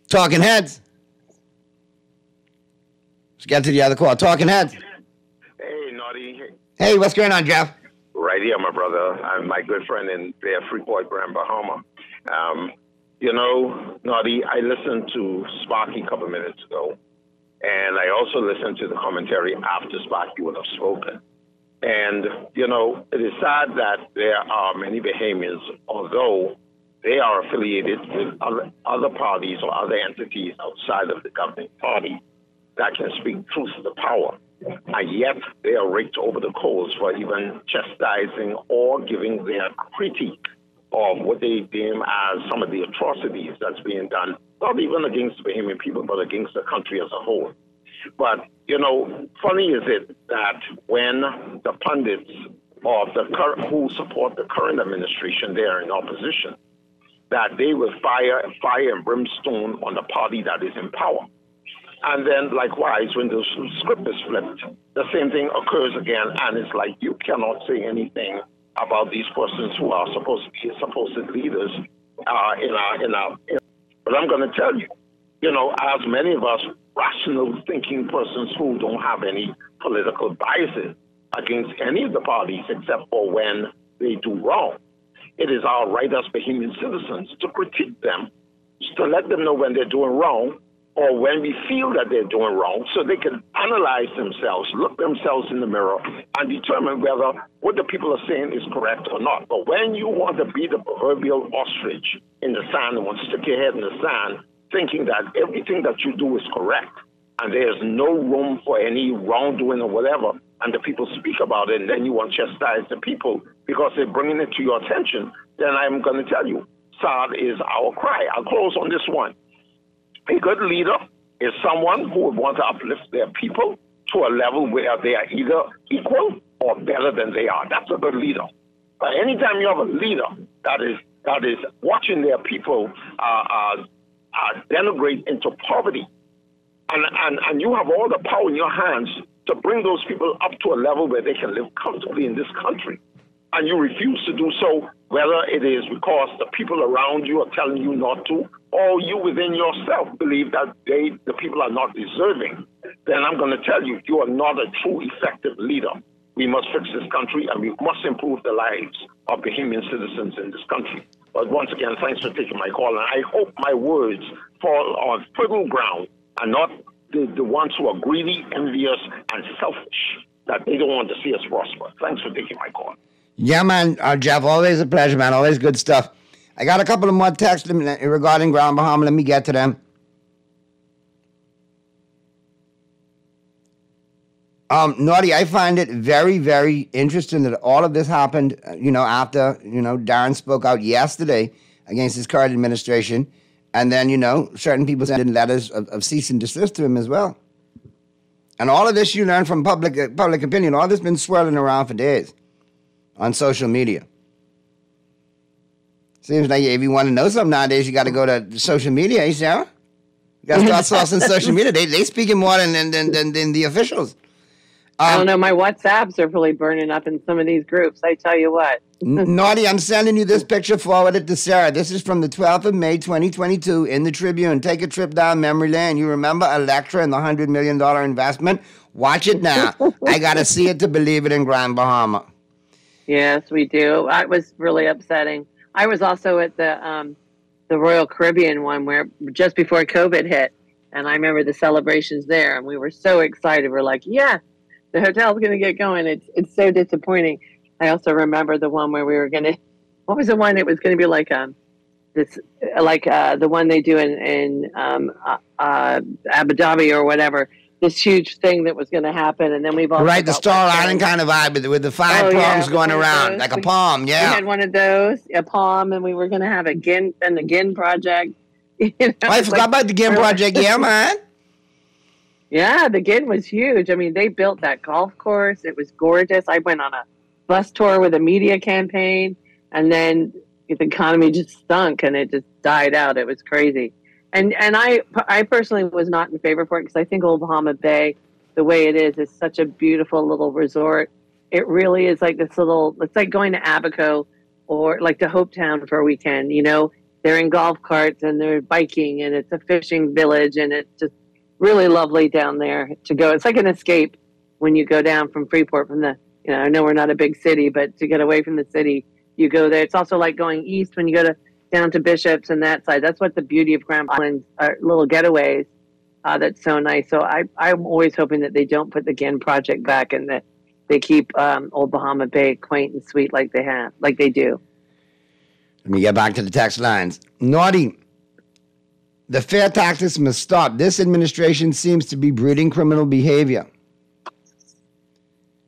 Talking Heads. Let's get to the other call. Talking Heads. Hey, Naughty. Hey, what's going on, Jeff? Right here, my brother. I'm my good friend in Freeport, Grand Bahama. Naughty, I listened to Sparky a couple minutes ago, and I also listened to the commentary after Sparky would have spoken. And, it is sad that there are many Bahamians, although they are affiliated with other parties or other entities outside of the governing party, that can speak truth to the power. and yet they are raked over the coals for even chastising or giving their critique of what they deem as some of the atrocities that's being done, not even against the Bahamian people, but against the country as a whole. But, funny is it that when the pundits of who support the current administration there in opposition, that they will fire and brimstone on the party that is in power. And then likewise, when the script is flipped, the same thing occurs again, and it's like you cannot say anything about these persons who are supposed to be supposed leaders but I'm going to tell you, as many of us rational thinking persons who don't have any political biases against any of the parties except for when they do wrong, it is our right as Bahamian citizens to critique them, to let them know when they're doing wrong, or when we feel that they're doing wrong, so they can analyze themselves, look themselves in the mirror, and determine whether what the people are saying is correct or not. But when you want to be the proverbial ostrich in the sand and want to stick your head in the sand, thinking that everything that you do is correct, and there's no room for any wrongdoing or whatever, and the people speak about it, and then you want to chastise the people because they're bringing it to your attention, then I'm going to tell you, sad is our cry. I'll close on this one. A good leader is someone who would want to uplift their people to a level where they are either equal or better than they are. That's a good leader. But anytime you have a leader that is watching their people denigrate into poverty, and you have all the power in your hands to bring those people up to a level where they can live comfortably in this country, and you refuse to do so, whether it is because the people around you are telling you not to, or you within yourself believe that the people are not deserving, then I'm going to tell you, you are not a true effective leader. We must fix this country, and we must improve the lives of Bahamian citizens in this country. But once again, thanks for taking my call, and I hope my words fall on fertile ground and not the ones who are greedy, envious, and selfish, that they don't want to see us prosper. Thanks for taking my call. Yeah, man, Jeff, always a pleasure, man. Always good stuff. I got a couple of more texts regarding Grand Bahama. Let me get to them. Naughty, I find it very, very interesting that all of this happened, after, Darren spoke out yesterday against his current administration. And then, certain people sent in letters of cease and desist to him as well. And all of this you learn from public opinion. All this has been swirling around for days on social media. Seems like if you want to know something nowadays, you got to go to social media, Sarah. You got to start sourcing social media. They speaking more than the officials. I don't know. My WhatsApps are really burning up in some of these groups. I tell you what. Naughty, I'm sending you this picture forwarded to Sarah. This is from the 12th of May, 2022 in the Tribune. Take a trip down memory lane. You remember Electra and the $100 million investment? Watch it now. I got to see it to believe it in Grand Bahama. Yes, we do. It was really upsetting. I was also at the Royal Caribbean one where just before COVID hit, and I remember the celebrations there, and we were so excited. We're like, yeah, the hotel's going to get going. It's so disappointing. I also remember the one where we were going to, what was the one? It was going to be like the one they do in Abu Dhabi or whatever. This huge thing that was going to happen, and then we've all the Star Island kind of vibe with the five palms going around, like a palm. Yeah, we had one of those, a palm, and we were going to have the GIN project. I forgot about the GIN project. Yeah, man. Yeah, the GIN was huge. I mean, they built that golf course. It was gorgeous. I went on a bus tour with a media campaign, and then the economy just stunk and it just died out. It was crazy. And I personally was not in favor for it because I think Old Bahama Bay, the way it is such a beautiful little resort. It really is like this little, it's like going to Abaco or like to Hopetown for a weekend, They're in golf carts and they're biking and it's a fishing village and it's just really lovely down there to go. It's like an escape when you go down from Freeport from the, I know we're not a big city, but to get away from the city, you go there. It's also like going east when you go down to Bishops and that side. That's what the beauty of Grand Island are, little getaways. That's so nice. So I'm always hoping that they don't put the GIN project back and that they keep Old Bahama Bay quaint and sweet like they do. Let me get back to the text lines. Naughty, the fair taxes must stop. This administration seems to be breeding criminal behavior.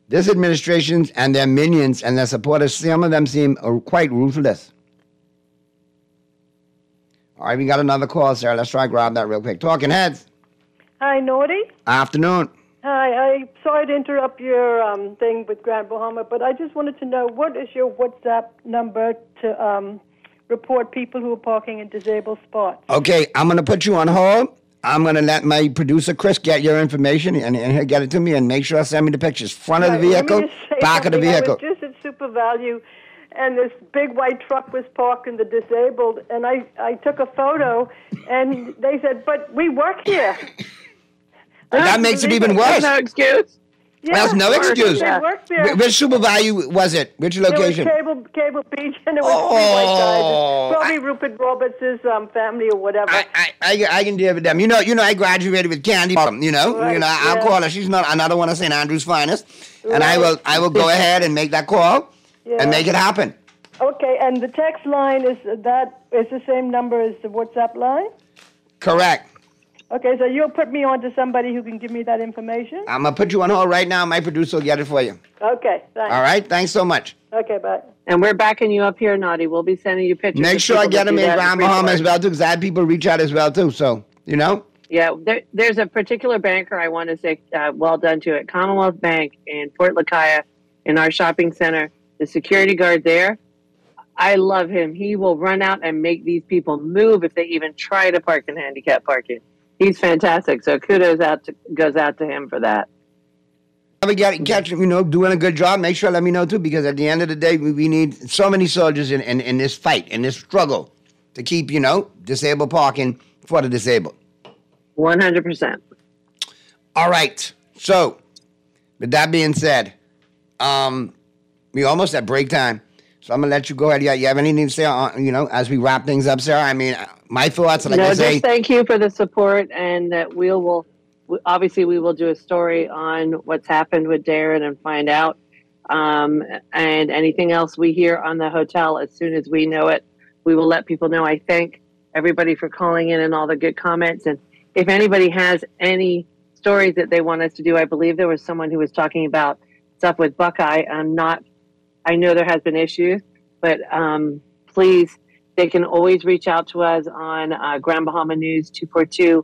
This administration and their minions and their supporters, some of them seem quite ruthless. All right, we got another call, Sarah. Let's try to grab that real quick. Talking Heads. Hi, Naughty. Afternoon. Hi, I'm sorry to interrupt your thing with Grand Bahama, but I just wanted to know, what is your WhatsApp number to report people who are parking in disabled spots? Okay, I'm going to put you on hold. I'm going to let my producer, Chris, get your information, and he'll get it to me, and make sure I send me the pictures. Front of the vehicle, back of the vehicle. I was just at Super Value, and this big white truck was parked in the disabled, and I took a photo, and they said, but we work here. That makes it even worse. That's no excuse. Yeah, That's no excuse. They work there. Which Super Value was it? Which location? It was Cable Beach, and it was three white guys. Probably Rupert Roberts' family or whatever. I can deal with them. You know, I graduated with Candy. You know, Right, I'll call her. She's not another one of St. Andrew's finest, and I will go ahead and make that call and make it happen. Okay, and the text line is the same number as the WhatsApp line? Correct. Okay, so you'll put me on to somebody who can give me that information? I'm going to put you on hold right now. My producer will get it for you. Okay, thanks. All right? Thanks so much. Okay, bye. And we're backing you up here, Naughty. We'll be sending you pictures. Make sure I get them in Grand Bahama as well, too, because I had people reach out as well, too. So, you know? Yeah, there's a particular banker I want to say well done to at Commonwealth Bank in Port Lacaya in our shopping center. The security guard there, I love him. He will run out and make these people move if they even try to park in handicap parking. He's fantastic. So kudos goes out to him for that. If we catch him, doing a good job, make sure let me know too, because at the end of the day, we need so many soldiers in this fight, in this struggle to keep, disabled parking for the disabled. 100%. All right. So, with that being said, we almost at break time. So I'm going to let you go ahead. You have anything to say, as we wrap things up, Sarah? I mean, my thoughts, like I say. Just thank you for the support, and that we will do a story on what's happened with Darren and find out. And anything else we hear on the hotel, as soon as we know it, we will let people know. I thank everybody for calling in and all the good comments. And if anybody has any stories that they want us to do, I believe there was someone who was talking about stuff with Buckeye. I know there has been issues, but please, they can always reach out to us on Grand Bahama News 242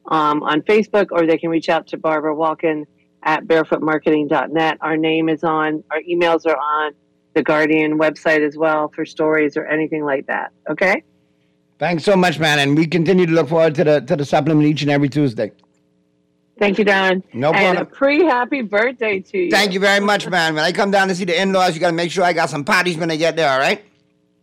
on Facebook, or they can reach out to Barbara Walken at barefootmarketing.net. Our name is on, our emails are on the Guardian website as well for stories or anything like that. Okay? Thanks so much, man. And we continue to look forward to the supplement each and every Tuesday. Thank you, Don. No problem. And a pre-happy birthday to you. Thank you very much, man. When I come down to see the in-laws, you got to make sure I got some parties when I get there, all right?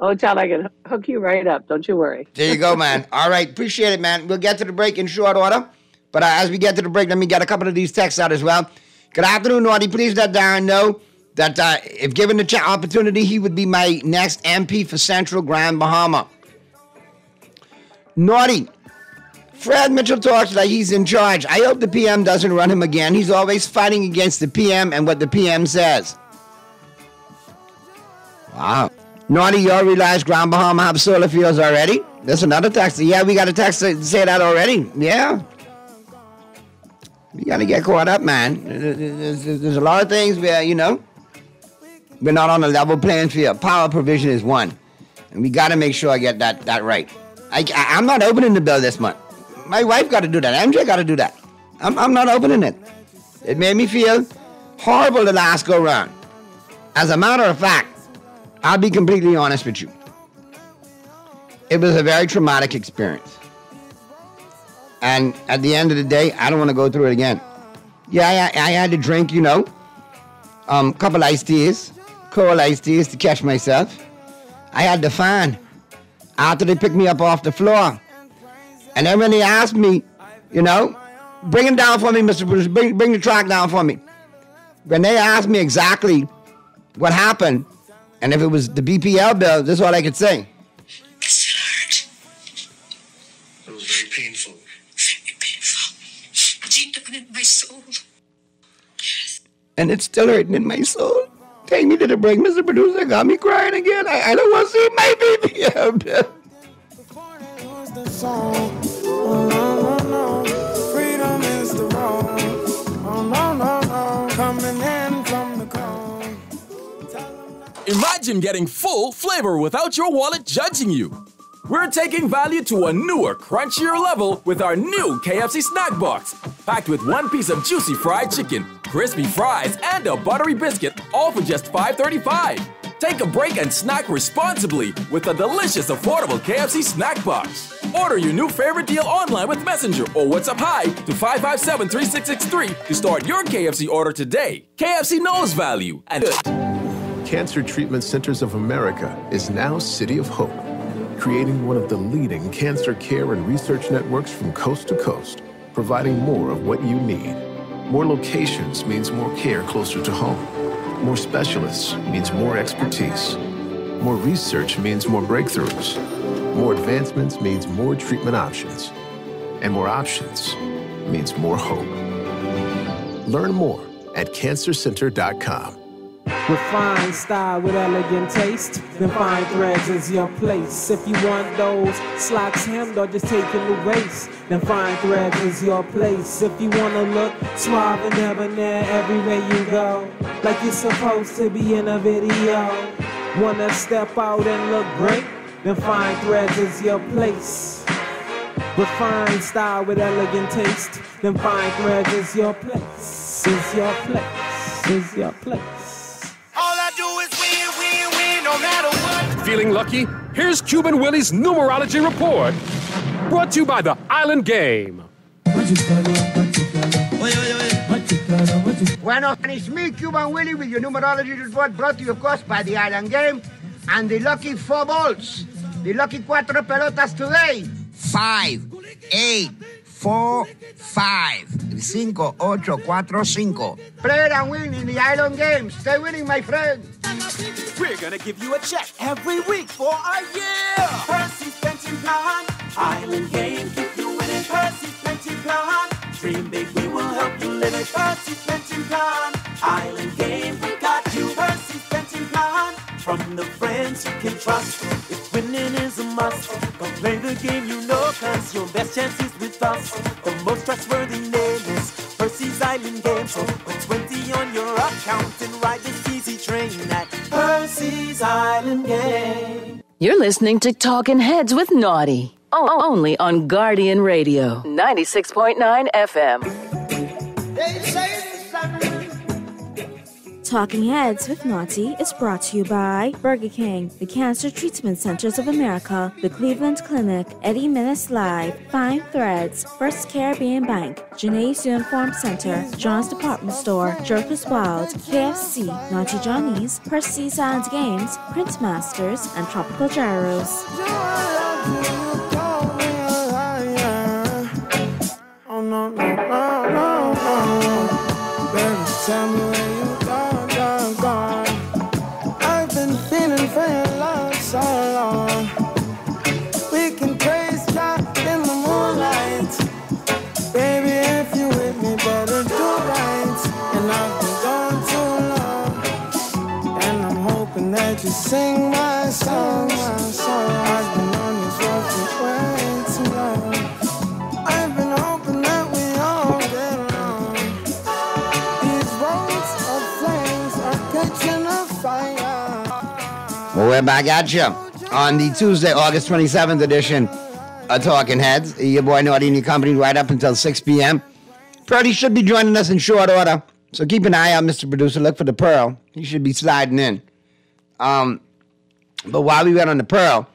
Oh, child, I can hook you right up. Don't you worry. There you go, man. All right. Appreciate it, man. We'll get to the break in short order. But as we get to the break, let me get a couple of these texts out as well. Good afternoon, Naughty. Please let Darren know that if given the opportunity, he would be my next MP for Central Grand Bahama. Naughty. Fred Mitchell talks like he's in charge. I hope the PM doesn't run him again. He's always fighting against the PM and what the PM says. Wow. Naughty, you all realize Grand Bahama have solar fields already? That's another text. Yeah, we got a text to say that already. Yeah. We got to get caught up, man. There's a lot of things where, we're not on a level playing field. Power provision is one. And we got to make sure I get that right. I'm not opening the bill this month. My wife got to do that. MJ got to do that. I'm not opening it. It made me feel horrible the last go round. As a matter of fact, I'll be completely honest with you. It was a very traumatic experience. And at the end of the day, I don't want to go through it again. Yeah, I had to drink, couple iced teas, cold iced teas to catch myself. I had the fan after they picked me up off the floor. And then when they asked me, bring it down for me, Mr. Bruce, bring the track down for me. When they asked me exactly what happened, and if it was the BPL bill, this is all I could say. It still hurt. It was very painful. Very painful. Deep down in my soul. And it's still hurting in my soul. Take me to the break, Mr. Producer. Got me crying again. I don't want to see my BPL bill. Oh, no, no, no. Freedom is the road. Oh, no, no, no. Coming in from the Imagine getting full flavor without your wallet judging you. We're taking value to a newer, crunchier level with our new KFC Snack Box, packed with one piece of juicy fried chicken, crispy fries, and a buttery biscuit, all for just $5.35. Take a break and snack responsibly with a delicious, affordable KFC Snack Box. Order your new favorite deal online with Messenger or WhatsApp Hi to 557-3663 to start your KFC order today. KFC knows value and good. Cancer Treatment Centers of America is now City of Hope, creating one of the leading cancer care and research networks from coast to coast, providing more of what you need. More locations means more care closer to home. More specialists means more expertise. More research means more breakthroughs. More advancements means more treatment options. And more options means more hope. Learn more at cancercenter.com. Refined style with elegant taste, then Fine Threads is your place. If you want those slacks hemmed or just taking the waist, then Fine Threads is your place. If you want to look suave and debonair everywhere you go, like you're supposed to be in a video, want to step out and look great, then Fine Threads is your place. Refined style with elegant taste, then Fine Threads is your place, is your place, is your place. No matter what. Feeling lucky? Here's Cuban Willie's numerology report. Brought to you by the Island Game. Bueno, it's me, Cuban Willie, with your numerology report brought to you, of course, by the Island Game and the lucky 4 balls. The lucky 4 pelotas today. 5, 8, 4, 5. 5, 8, 4, 5. Play and win in the Island Game. Stay winning, my friend. We're gonna give you a check every week for a year. Percy's pension plan, Island Game, keep you winning. Percy's pension plan, dream big, we will help you live it. Percy's pension plan, Island Game, we got you. Percy's pension plan, from the friends you can trust. If winning is a must, go play the game you know, cause your best chance is with us. The most trustworthy name is Percy's Island Game. So put 20 on your account and ride this easy train at Percy's Island Game. You're listening to Talking Heads with Naughty. Only on Guardian Radio, 96.9 FM. Talking Heads with Naughty is brought to you by Burger King, the Cancer Treatment Centers of America, the Cleveland Clinic, Eddie Minnis Live, Fine Threads, First Caribbean Bank, Janae's Uniform Center, John's Department Store, Jerkers Wild, KFC, Naughty Johnny's, Percy's Island Games, Print Masters, and Tropical Gyros. Oh, no, no, no, no, no. Baby, tell me where you gone. I've been feeling for your love so long. We can praise God in the moonlight. Baby, if you with me, better do right. And I've been gone too long. And I'm hoping that you sing my song. I've been on this road for way too long. I've been hoping that we all get along. These roads of flames are catching a fire. Well, we're back at you on the Tuesday, August 27th edition of Talking Heads. Your boy Naughty and your company right up until 6 p.m. Purdy should be joining us in short order, so keep an eye out, Mr. Producer. Look for the Pearl. He should be sliding in. But while we went on the Pearl,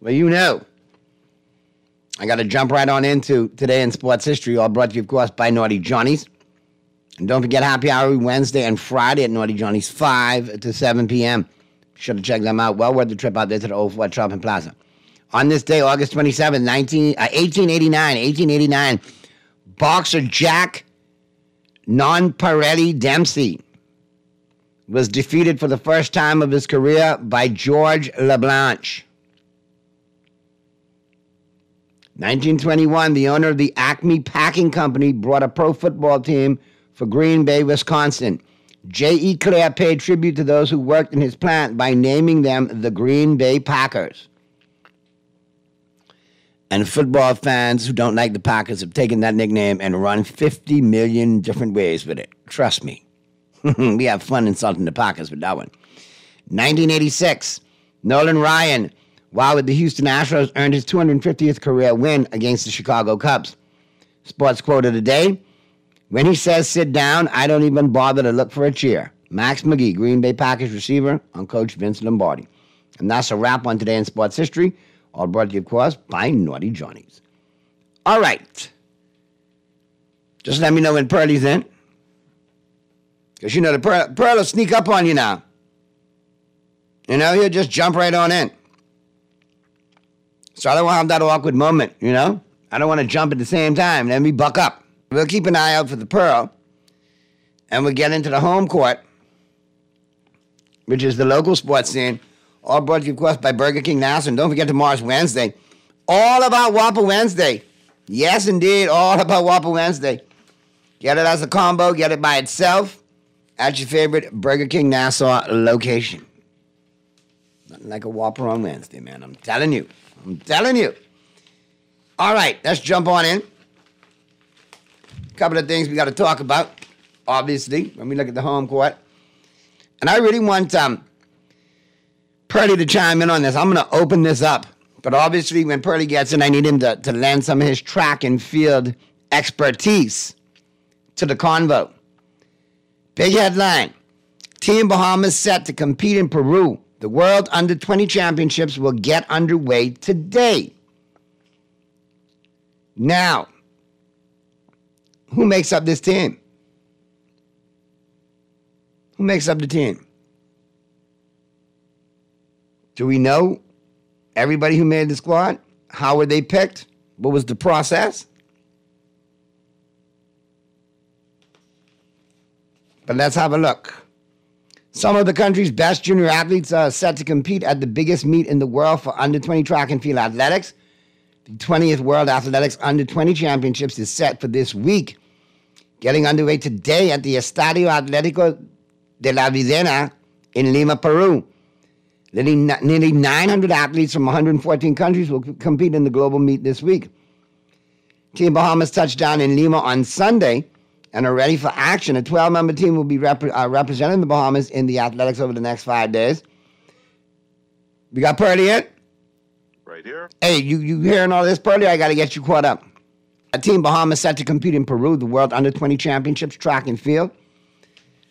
well, you know, I got to jump right on into Today in Sports History, all brought to you, of course, by Naughty Johnny's. And don't forget Happy Hour Wednesday and Friday at Naughty Johnny's, 5 to 7 p.m. Be sure to check them out. Well worth the trip out there to the Old Fort Shopping Plaza. On this day, August 27, 1889, boxer Jack Nonpareil Dempsey was defeated for the first time of his career by George LeBlanc. 1921, the owner of the Acme Packing Company brought a pro football team for Green Bay, Wisconsin. J.E. Clare paid tribute to those who worked in his plant by naming them the Green Bay Packers. And football fans who don't like the Packers have taken that nickname and run 50 million different ways with it. Trust me. We have fun insulting the Packers with that one. 1986, Nolan Ryan, while with the Houston Astros, earned his 250th career win against the Chicago Cubs. Sports quote of the day, when he says sit down, I don't even bother to look for a chair. Max McGee, Green Bay Packers receiver, on Coach Vince Lombardi. And that's a wrap on Today in Sports History, all brought to you, of course, by Naughty Johnnies. All right. Just let me know when Pearlie's in. Because you know the Pearl will sneak up on you now. You know, he'll just jump right on in. So I don't want to have that awkward moment, you know? I don't want to jump at the same time, then we buck up. We'll keep an eye out for the Pearl, and we'll get into the home court, which is the local sports scene, all brought to you, of course, by Burger King Nassau. And don't forget tomorrow's Wednesday. All about Whopper Wednesday. Yes, indeed, all about Whopper Wednesday. Get it as a combo, get it by itself at your favorite Burger King Nassau location. Nothing like a Whopper on Wednesday, man. I'm telling you. All right, let's jump on in. A couple of things we got to talk about, obviously, when we look at the home court. And I really want Pearlie to chime in on this. I'm going to open this up. But obviously, when Pearlie gets in, I need him to lend some of his track and field expertise to the convo. Big headline. Team Bahamas set to compete in Peru. The World Under-20 Championships will get underway today. Now, who makes up this team? Who makes up the team? Do we know everybody who made the squad? How were they picked? What was the process? But let's have a look. Some of the country's best junior athletes are set to compete at the biggest meet in the world for under-20 track and field athletics. The 20th World Athletics Under-20 Championships is set for this week, getting underway today at the Estadio Atlético de la Videna in Lima, Peru. Nearly 900 athletes from 114 countries will compete in the global meet this week. Team Bahamas touched down in Lima on Sunday and are ready for action. A 12-member team will be representing the Bahamas in the athletics over the next 5 days. We got Pearlie in? Right here. Hey, you hearing all this, Pearlie? I got to get you caught up. Team Bahamas set to compete in Peru, the World Under-20 Championships, track and field.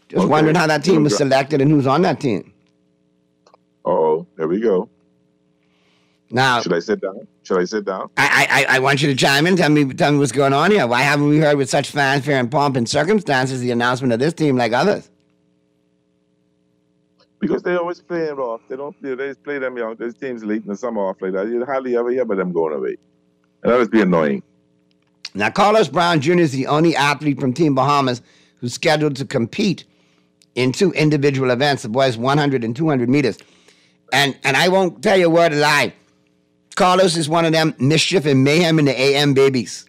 Just wondering how that team was selected and who's on that team. Uh-oh, there we go. Now, should I sit down? I want you to chime in. Tell me what's going on here. Why haven't we heard with such fanfare and pomp and circumstances the announcement of this team like others? Because they always play it off. They just play them young. There's teams late in the summer off like that. You hardly ever hear about them going away. And that would be annoying. Now, Carlos Brown Jr. is the only athlete from Team Bahamas who's scheduled to compete in 2 individual events, the boys 100 and 200 meters. And I won't tell you a word of lie. Carlos is one of them Mischief and Mayhem in the AM babies.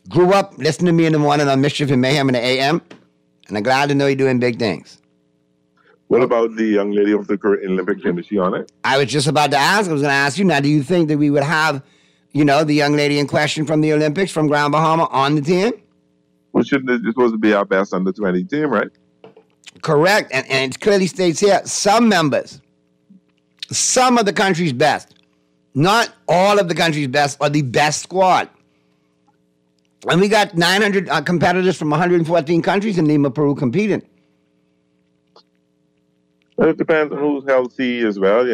Grew up listening to me in the morning on Mischief and Mayhem in the AM, and I'm glad to know you're doing big things. What about the young lady of the current Olympic team? Is she on it? I was just about to ask. I was going to ask you now, do you think that we would have, the young lady in question from the Olympics from Grand Bahama on the team? Well, shouldn't it supposed to be our best under-20 team, right? Correct. And it clearly states here, some members, some of the country's best, not all of the country's best, or the best squad. And we got 900 competitors from 114 countries in Lima, Peru competing. It depends on who's healthy as well,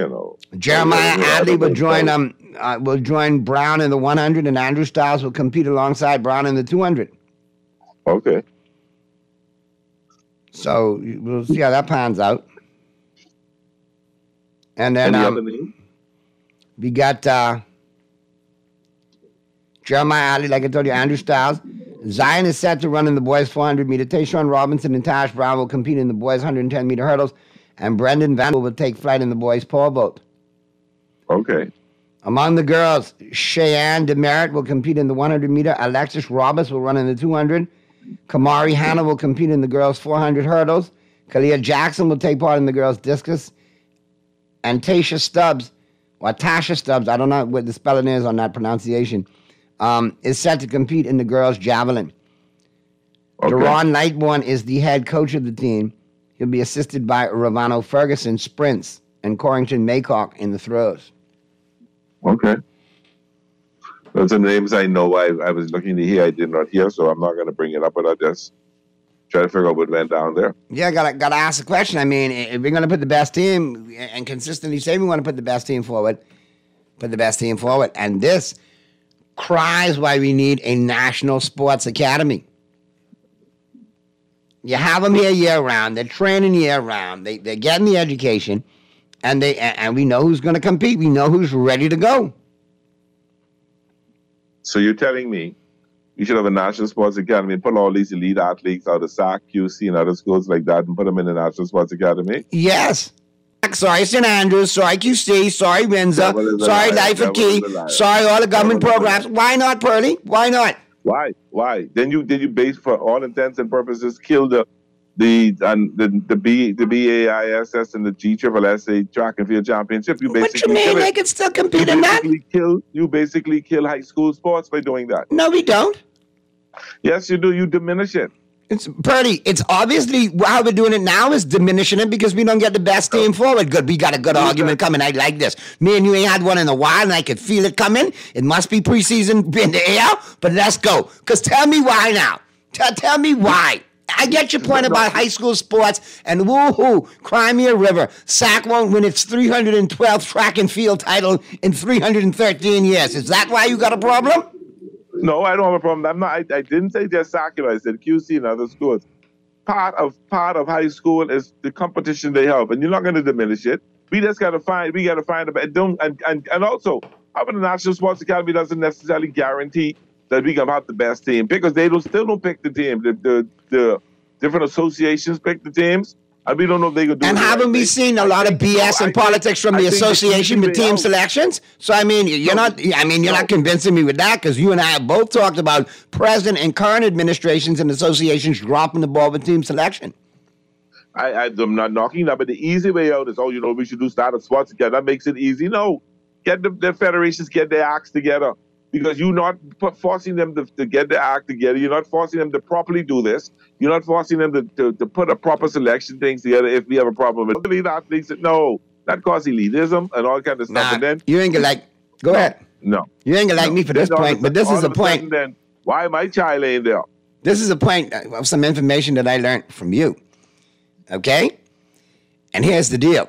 Jeremiah Adley will join Brown in the 100, and Andrew Styles will compete alongside Brown in the 200. Okay. So we'll see how that pans out. And then we got Jeremiah Adley, like I told you, Andrew Styles. Zion is set to run in the boys 400 meter. Tayshawn Robinson and Tash Brown will compete in the boys 110 meter hurdles. And Brendan Vandal will take flight in the boys' pole vault. Okay. Among the girls, Cheyenne Demerit will compete in the 100 meter. Alexis Roberts will run in the 200. Kamari Hanna will compete in the girls' 400 hurdles. Kalia Jackson will take part in the girls' discus. And Tasha Stubbs, I don't know what the spelling is on that pronunciation, is set to compete in the girls' javelin. Okay. Deron Lightbourne is the head coach of the team. He'll be assisted by Ravano Ferguson, sprints, and Corrington Maycock in the throws. Okay. Those are names I know. I was looking to hear. I did not hear, so I'm not going to bring it up, but I'll just try to figure out what went down there. Yeah, gotta ask the question. I mean, if we're going to put the best team and consistently say we want to put the best team forward, put the best team forward. And this cries why we need a national sports academy. You have them here year round. They're training year round. They're getting the education, and we know who's going to compete. We know who's ready to go. So you're telling me you should have a national sports academy and put all these elite athletes out of SAC, QC, and other schools like that and put them in the national sports academy? Yes. Sorry, St. Andrews. Sorry, QC. Sorry, Windsor. Sorry, Life of Key. Sorry, all the government programs. Why not, Pearlie? Why not? Why? Then you base, for all intents and purposes, kill the BAISS and the GSSSA track and field championship. What you mean? They can still compete in that? You basically kill high school sports by doing that. No, we don't. Yes, you do. You diminish it. Purdy, it's obviously how we're doing it now is diminishing it because we don't get the best team forward. Good, we got a good argument coming. I like this. Me and you ain't had one in a while, and I could feel it coming. It must be preseason in the air, but let's go. Because tell me why now. Tell me why. I get your point about high school sports and woohoo, Crimea River. SAC won't win its 312th track and field title in 313 years. Is that why you got a problem? No, I don't have a problem. I didn't say just SAC. I said QC and other schools. Part of high school is the competition they have, and you're not going to diminish it. We just got to find. We got to find and also having a national sports academy doesn't necessarily guarantee that we can have the best team because they still don't pick the team. The different associations pick the teams, and we don't know if they could do it. And haven't we seen a lot of BS and politics from the association with team selections? So I mean, you're not convincing me with that because you and I have both talked about present and current administrations and associations dropping the ball with team selection. I'm not knocking that, but the easy way out is, we should do start a sports together. That makes it easy. No, get the federations get their acts together. Because you're not forcing them to get their act together. You're not forcing them to properly do this. You're not forcing them to put a proper selection things together if we have a problem with elite athletes. No, that cause elitism and all kind of stuff. And then you ain't gonna go ahead. No. You ain't gonna like me for this point, but this is a point. Then why my child ain't there? This is a point of some information that I learned from you. Okay? And here's the deal.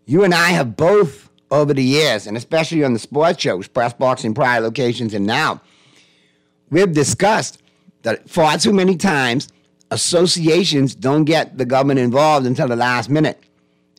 You and I have both over the years, and especially on the sports shows, Press Boxing, prior locations, and now, we've discussed that far too many times associations don't get the government involved until the last minute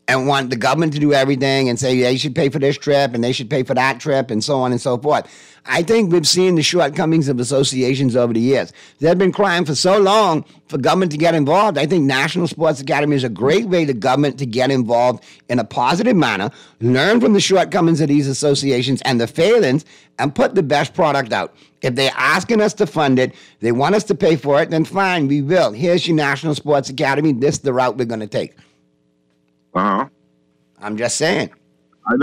and want the government to do everything and say they should pay for this trip and they should pay for that trip and so on and so forth. I think we've seen the shortcomings of associations over the years. They've been crying for so long for government to get involved. I think National Sports Academy is a great way for government to get involved in a positive manner, learn from the shortcomings of these associations and the failings, and put the best product out. If they're asking us to fund it, they want us to pay for it, then fine, we will. Here's your National Sports Academy. This is the route we're going to take. Uh-huh. I'm just saying. I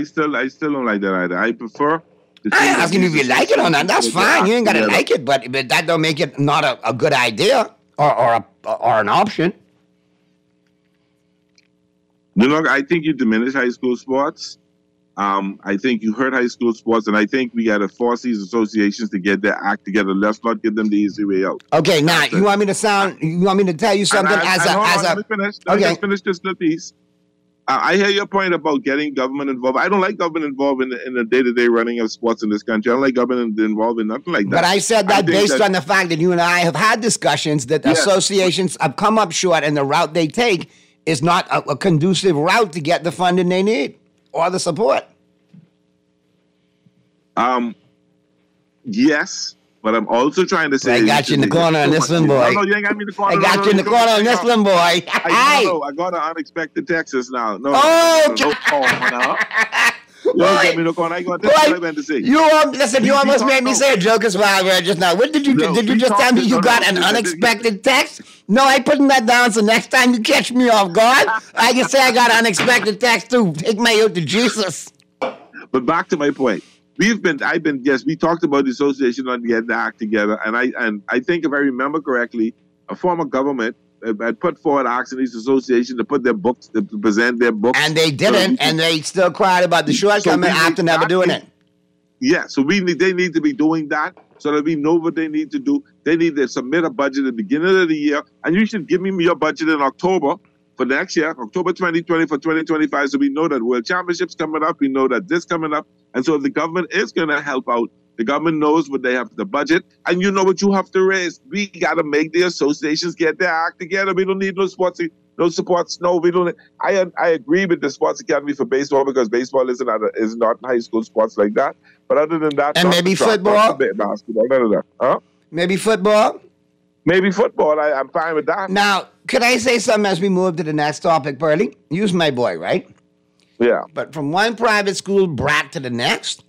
still don't like that either. I prefer. I'm asking if you like it or not. That's fine. You ain't got to like it, but that don't make it not a good idea or an option. I think you diminish high school sports. I think you hurt high school sports, and I think we got to force these associations to get their act together. Let's not give them the easy way out. Okay, now you want me to tell you something Let me finish this little piece. I hear your point about getting government involved. I don't like government involved in the day-to-day running of sports in this country. I don't like government involved in nothing like that. But I said that based on the fact that you and I have had discussions that associations have come up short, and the route they take is not a conducive route to get the funding they need or the support. Yes. But I'm also trying to say... I got you in the corner on this one, boy. No, you ain't got me in the corner. I got you in the corner on this one, boy. I got an unexpected Texas now. No, You got me in the corner. I got what I meant to say. You almost made me say a joke as well just now. What did you do? Did you just tell me you got an unexpected text? No, I putting that down so next time you catch me off guard, I can say I got an unexpected text too. Take my oath to Jesus. But back to my point. We talked about the association on getting the act together, and I think if I remember correctly, a form of government had put forward asking these associations to put their books, to present their books. And they didn't, and they still cried about the shortcoming after never doing it. Yeah, so they need to be doing that so that we know what they need to do. They need to submit a budget at the beginning of the year, and you should give me your budget in October for next year, October 2020 for 2025, so we know that World Championships coming up, we know that this coming up, and so if the government is going to help out, the government knows what they have the budget, and you know what you have to raise. We got to make the associations get their act together. We don't need no sports, no supports. No, we don't. I agree with the sports academy for baseball because baseball is not high school sports like that. But other than that, and maybe football, basketball, none of that. Huh? Maybe football. Maybe football. I'm fine with that. Now, could I say something as we move to the next topic, Pearly? Use my boy, right? Yeah. But from one private school brat to the next.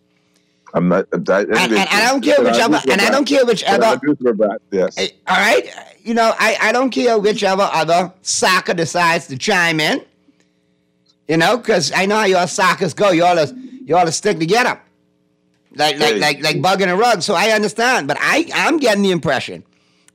I'm not. And I don't care whichever. And I don't care whichever. Yes. All right. You know, I don't care whichever other soccer decides to chime in. You know, because I know how your soccers go. You all stick together, like bug in a rug. So I understand. But I'm getting the impression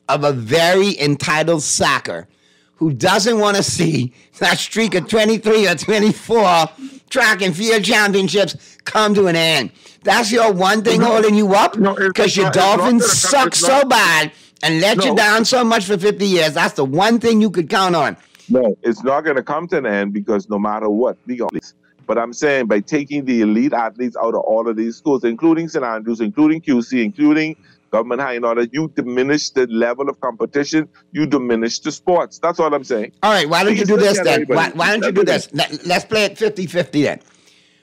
of a very entitled soccer who doesn't want to see that streak of 23 or 24 track and field championships come to an end. That's your one thing holding you up? Because your Dolphins suck so bad and let you down so much for 50 years. That's the one thing you could count on. No, it's not going to come to an end because no matter what, but I'm saying by taking the elite athletes out of all of these schools, including St. Andrews, including QC, including Government High and all that, you diminish the level of competition, you diminish the sports. That's all I'm saying. All right, why don't you do this then? Why don't you do this? Let's play it 50-50 then.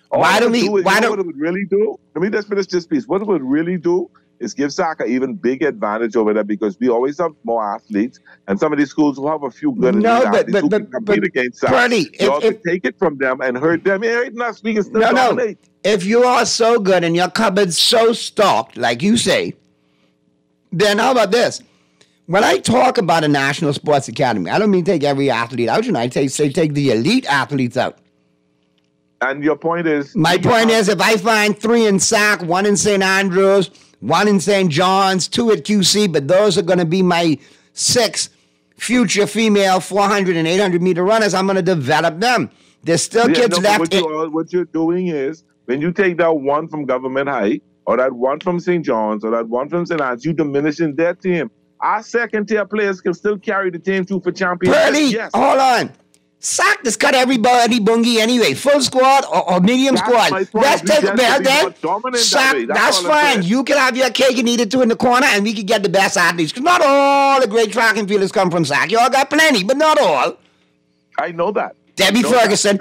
What it would really do? Let me just finish this piece. What it would really do is give soccer even big advantage over there because we always have more athletes, and some of these schools will have a few good athletes who can compete against soccer. You have to take it from them and hurt them. We can still dominate. If you are so good and your cupboard's so stocked, like you say, then how about this? When I talk about a national sports academy, I don't mean take every athlete out. I say take the elite athletes out. And your point is? My point is if I find 3 in SAC, 1 in St. Andrews, 1 in St. John's, 2 at QC, but those are going to be my 6 future female 400 and 800 meter runners. I'm going to develop them. There's still kids left. What you're doing is when you take that 1 from Government High or that 1 from St. John's or that 1 from St. Andrews, you diminishing their team. Our second-tier players can still carry the team through for championships. Pearly, yes. Hold on. SAC just cut everybody bungie anyway. Full squad or medium squad. Let's take a bet then. SAC, that's fine. You can have your cake and eat it too in the corner, and we can get the best athletes. Because not all the great track and fielders come from SAC. You all got plenty, but not all. I know that. Debbie Ferguson,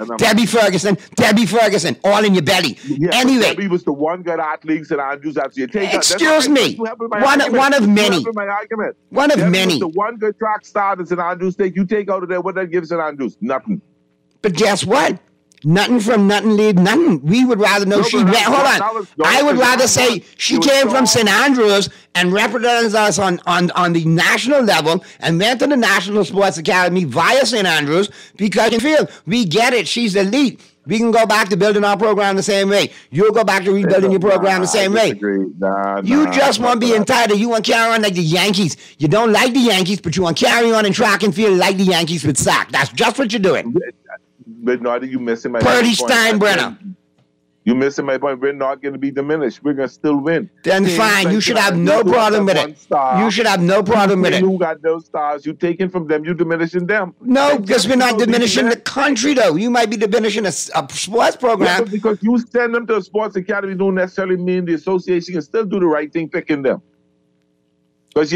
all in your belly. Yeah, anyway. Debbie was the one good athlete that Andrews after you take. Excuse me. One of many. One of many. The one good track star that St. Andrews take. You take out of there, what that gives St. Andrews? Nothing. But guess what? Nothing from nothing leave nothing. We would rather know hold on. I would rather say she came from St. Andrews and represents us on the national level and went to the National Sports Academy via St. Andrews because we get it. She's elite. We can go back to building our program the same way. You'll go back to rebuilding your program the same way. You just want to be entitled. You want to carry on like the Yankees. You don't like the Yankees, but you want to carry on in track and field like the Yankees with SAC. That's just what you're doing. But no, you missing my Purdy point. Steinbrenner. You missing my point. We're not going to be diminished. We're going to still win. Then fine. You should have no problem with it. You should have no problem with it. You got those stars. You taking from them. You diminishing them. No, because we're not diminishing the country, though. You might be diminishing a sports program. Yeah, because you send them to a sports academy don't necessarily mean the association can still do the right thing picking them. We've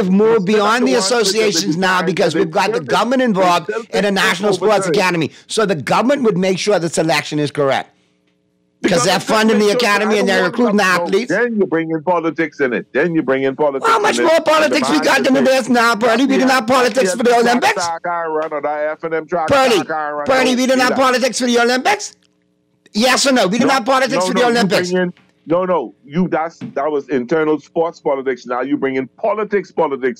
moved beyond the associations now because we've got the government involved in a National Sports Academy. So the government would make sure the selection is correct. Because they're funding the academy and they're recruiting the athletes. Then you bring in politics in it. How much more politics we got than this now, Purdy? We didn't have politics for the Olympics. Purdy, we didn't have politics for the Olympics? Yes or no? We didn't have politics for the Olympics. No, that was internal sports politics. Now you bring in politics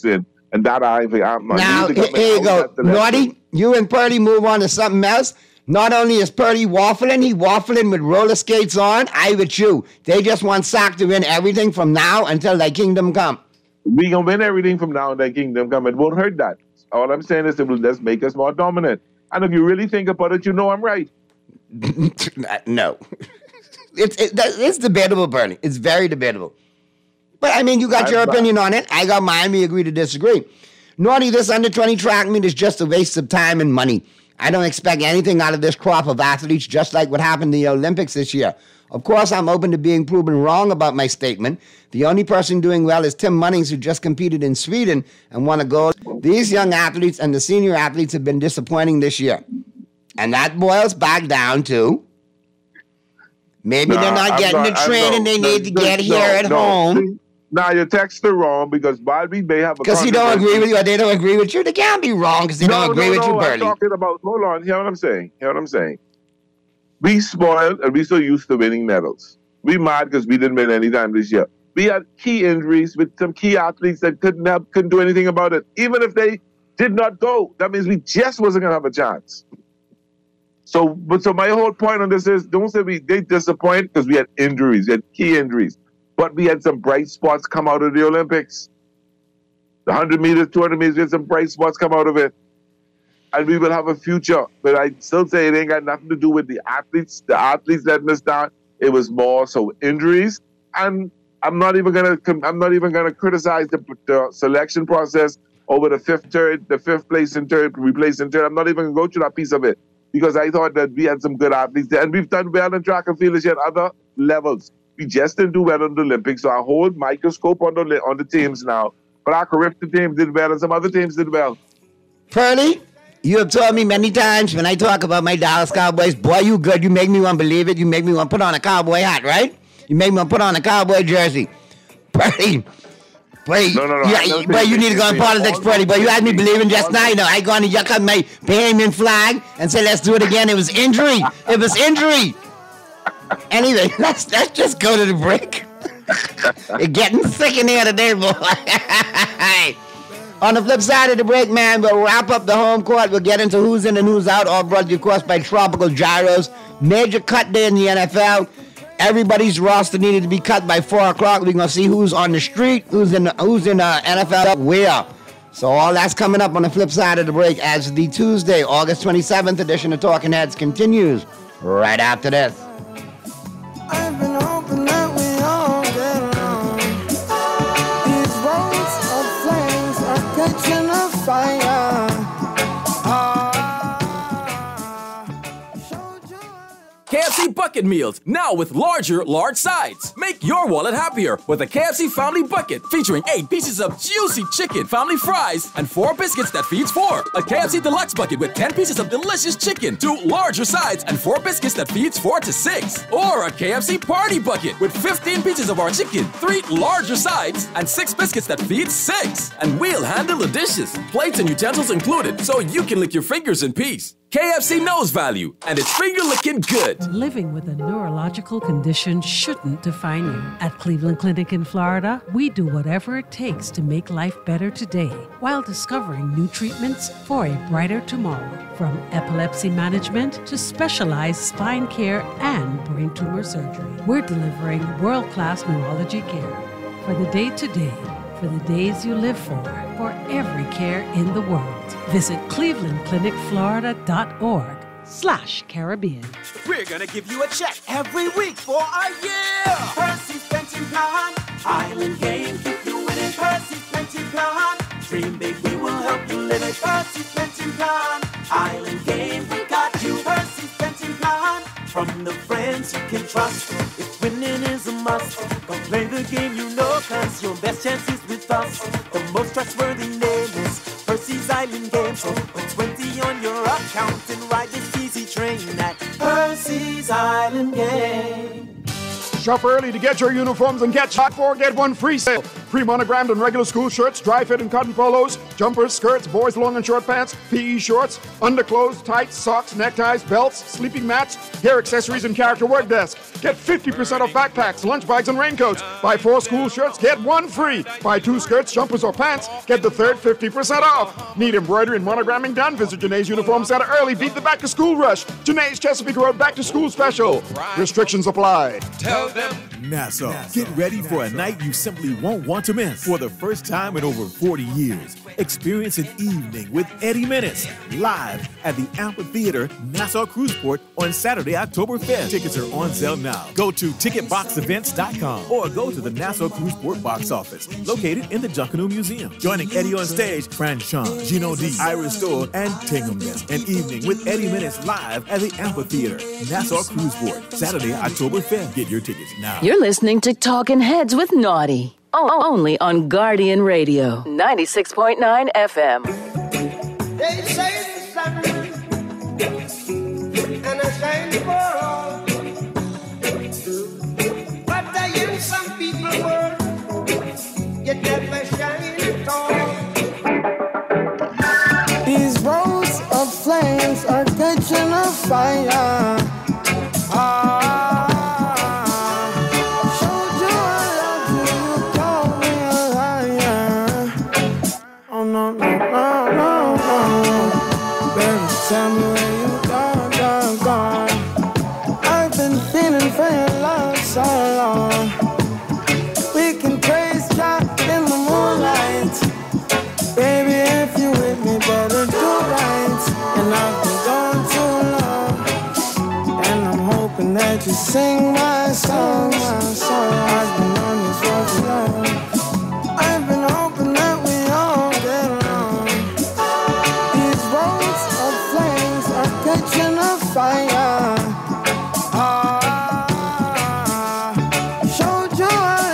in, and that I'm now here you go, Naughty. You and Purdy move on to something else. Not only is Purdy waffling, he waffling with roller skates on. I with you. They just want SAC to win everything from now until thy kingdom come. We can win everything from now and then Kingdom Come. It won't hurt that. All I'm saying is it will just make us more dominant. And if you really think about it, you know I'm right. No. It's debatable, Bernie. It's very debatable. But, I mean, you got your opinion on it. I got mine. We agree to disagree. Naughty, this under-20 track meet is just a waste of time and money. I don't expect anything out of this crop of athletes, just like what happened in the Olympics this year. Of course, I'm open to being proven wrong about my statement. The only person doing well is Tim Munnings, who just competed in Sweden and won a gold. These young athletes and the senior athletes have been disappointing this year. And that boils back down to maybe they're not getting the training they need to get here at home. Now your texts are wrong because Bobby may have a because you don't agree with you or they don't agree with you. They can't be wrong because they don't agree with you, Bernie. I'm talking about, hold on, hear what I'm saying. We spoiled and we so used to winning medals. We mad because we didn't win any time this year. We had key injuries with some key athletes that couldn't do anything about it. Even if they did not go, that means we just wasn't gonna have a chance. So my whole point on this is don't say they disappoint because we had injuries, we had key injuries. But we had some bright spots come out of the Olympics. The 100 meters, 200 meters, we had some bright spots come out of it. And we will have a future. But I still say it ain't got nothing to do with the athletes letting us down. It was more so injuries. And I'm not even gonna criticize the selection process over the fifth place and third, replace and third. I'm not even gonna go through that piece of it. Because I thought that we had some good athletes there. And we've done well in track and field this year at other levels. We just didn't do well in the Olympics, so I hold microscope on the teams now. But our Caribbean team did well, and some other teams did well. Pearly, you have told me many times when I talk about my Dallas Cowboys, boy, you good. You make me want to believe it. You make me want to put on a cowboy hat, right? You make me want to put on a cowboy jersey. Pearly, boy, boy, you need to go in politics, Pearly. But you had me believing just now. You know, I go on to yuck up my Bahamian flag and say, let's do it again. It was injury. Anyway, let's just go to the break. It's getting thick in here today, boy. On the flip side of the break, man, we'll wrap up the home court. We'll get into who's in and who's out, all brought to you, of course, by Tropical Gyros. Major cut day in the NFL. Everybody's roster needed to be cut by 4 o'clock. We're going to see who's on the street, who's in NFL where. So all that's coming up on the flip side of the break as the Tuesday, August 27th edition of Talking Heads continues right after this. I've been hoping that we all get along. These roads of flames are catching a fire. KFC Bucket Meals, now with large sides. Make your wallet happier with a KFC Family Bucket featuring 8 pieces of juicy chicken, family fries, and 4 biscuits that feeds 4. A KFC Deluxe Bucket with 10 pieces of delicious chicken, 2 larger sides, and 4 biscuits that feeds 4 to 6. Or a KFC Party Bucket with 15 pieces of our chicken, 3 larger sides, and 6 biscuits that feeds 6. And we'll handle the dishes, plates and utensils included, so you can lick your fingers in peace. KFC knows value, and it's finger-licking good. Living with a neurological condition shouldn't define you. At Cleveland Clinic in Florida, we do whatever it takes to make life better today while discovering new treatments for a brighter tomorrow. From epilepsy management to specialized spine care and brain tumor surgery, we're delivering world-class neurology care for the day-to-day, for the days you live for every care in the world. Visit clevelandclinicflorida.org/Caribbean. We're gonna give you a check every week for a year. Percy's Pension Plan, Island Game, keep you winning. Percy's Pension Plan, dream big, we will help you live it. Percy's Pension Plan, Island Game, we got you. Percy's Pension Plan, from the friends you can trust. If winning is a must, go play the game you know, cause your best chance is with us. The most trustworthy name is Percy's Island Game. So put 20 on your account and ride this easy train at Percy's Island Game. Shop early to get your uniforms and get Hot 4 Get 1 free sale. Free monogrammed and regular school shirts, dry fit and cotton polos, jumpers, skirts, boys long and short pants, PE shorts, underclothes, tights, socks, neckties, belts, sleeping mats, hair accessories, and character work desk. Get 50% off backpacks, lunch bags, and raincoats. Buy 4 school shirts, get 1 free. Buy 2 skirts, jumpers, or pants, get the third 50% off. Need embroidery and monogramming done? Visit Janae's Uniform Center early. Beat the back to school rush. Janae's Chesapeake Road back to school special. Restrictions apply. Tell them Nassau. Get ready for a night you simply won't want to miss. For the first time in over 40 years, experience an evening with Eddie Menace live at the Amphitheater, Nassau Cruiseport on Saturday, October 5th. Tickets are on sale now. Go to ticketboxevents.com or go to the Nassau Cruiseport box office, located in the Junkanoo Museum. Joining Eddie on stage, Fran Sean, Gino D, Iris Stoll, and Tinghamdale. An evening with Eddie Menace live at the Amphitheater, Nassau Cruiseport, Saturday, October 5th. Get your tickets now. You're listening to Talking Heads with Naughty. Only on Guardian Radio, 96.9 FM. They say the sun and I shine for all, but I am some people world, yet never shine at all. These rows of flames are catching a fire. Tell me where you gone. I've been feeling for your love so long. We can praise God in the moonlight. Baby, if you with me, better do right. And I've been gone too long, and I'm hoping that you sing my song. I've been on this road too long. I've been hoping that we all get along. These roads of flames are catching a fire. Showed you I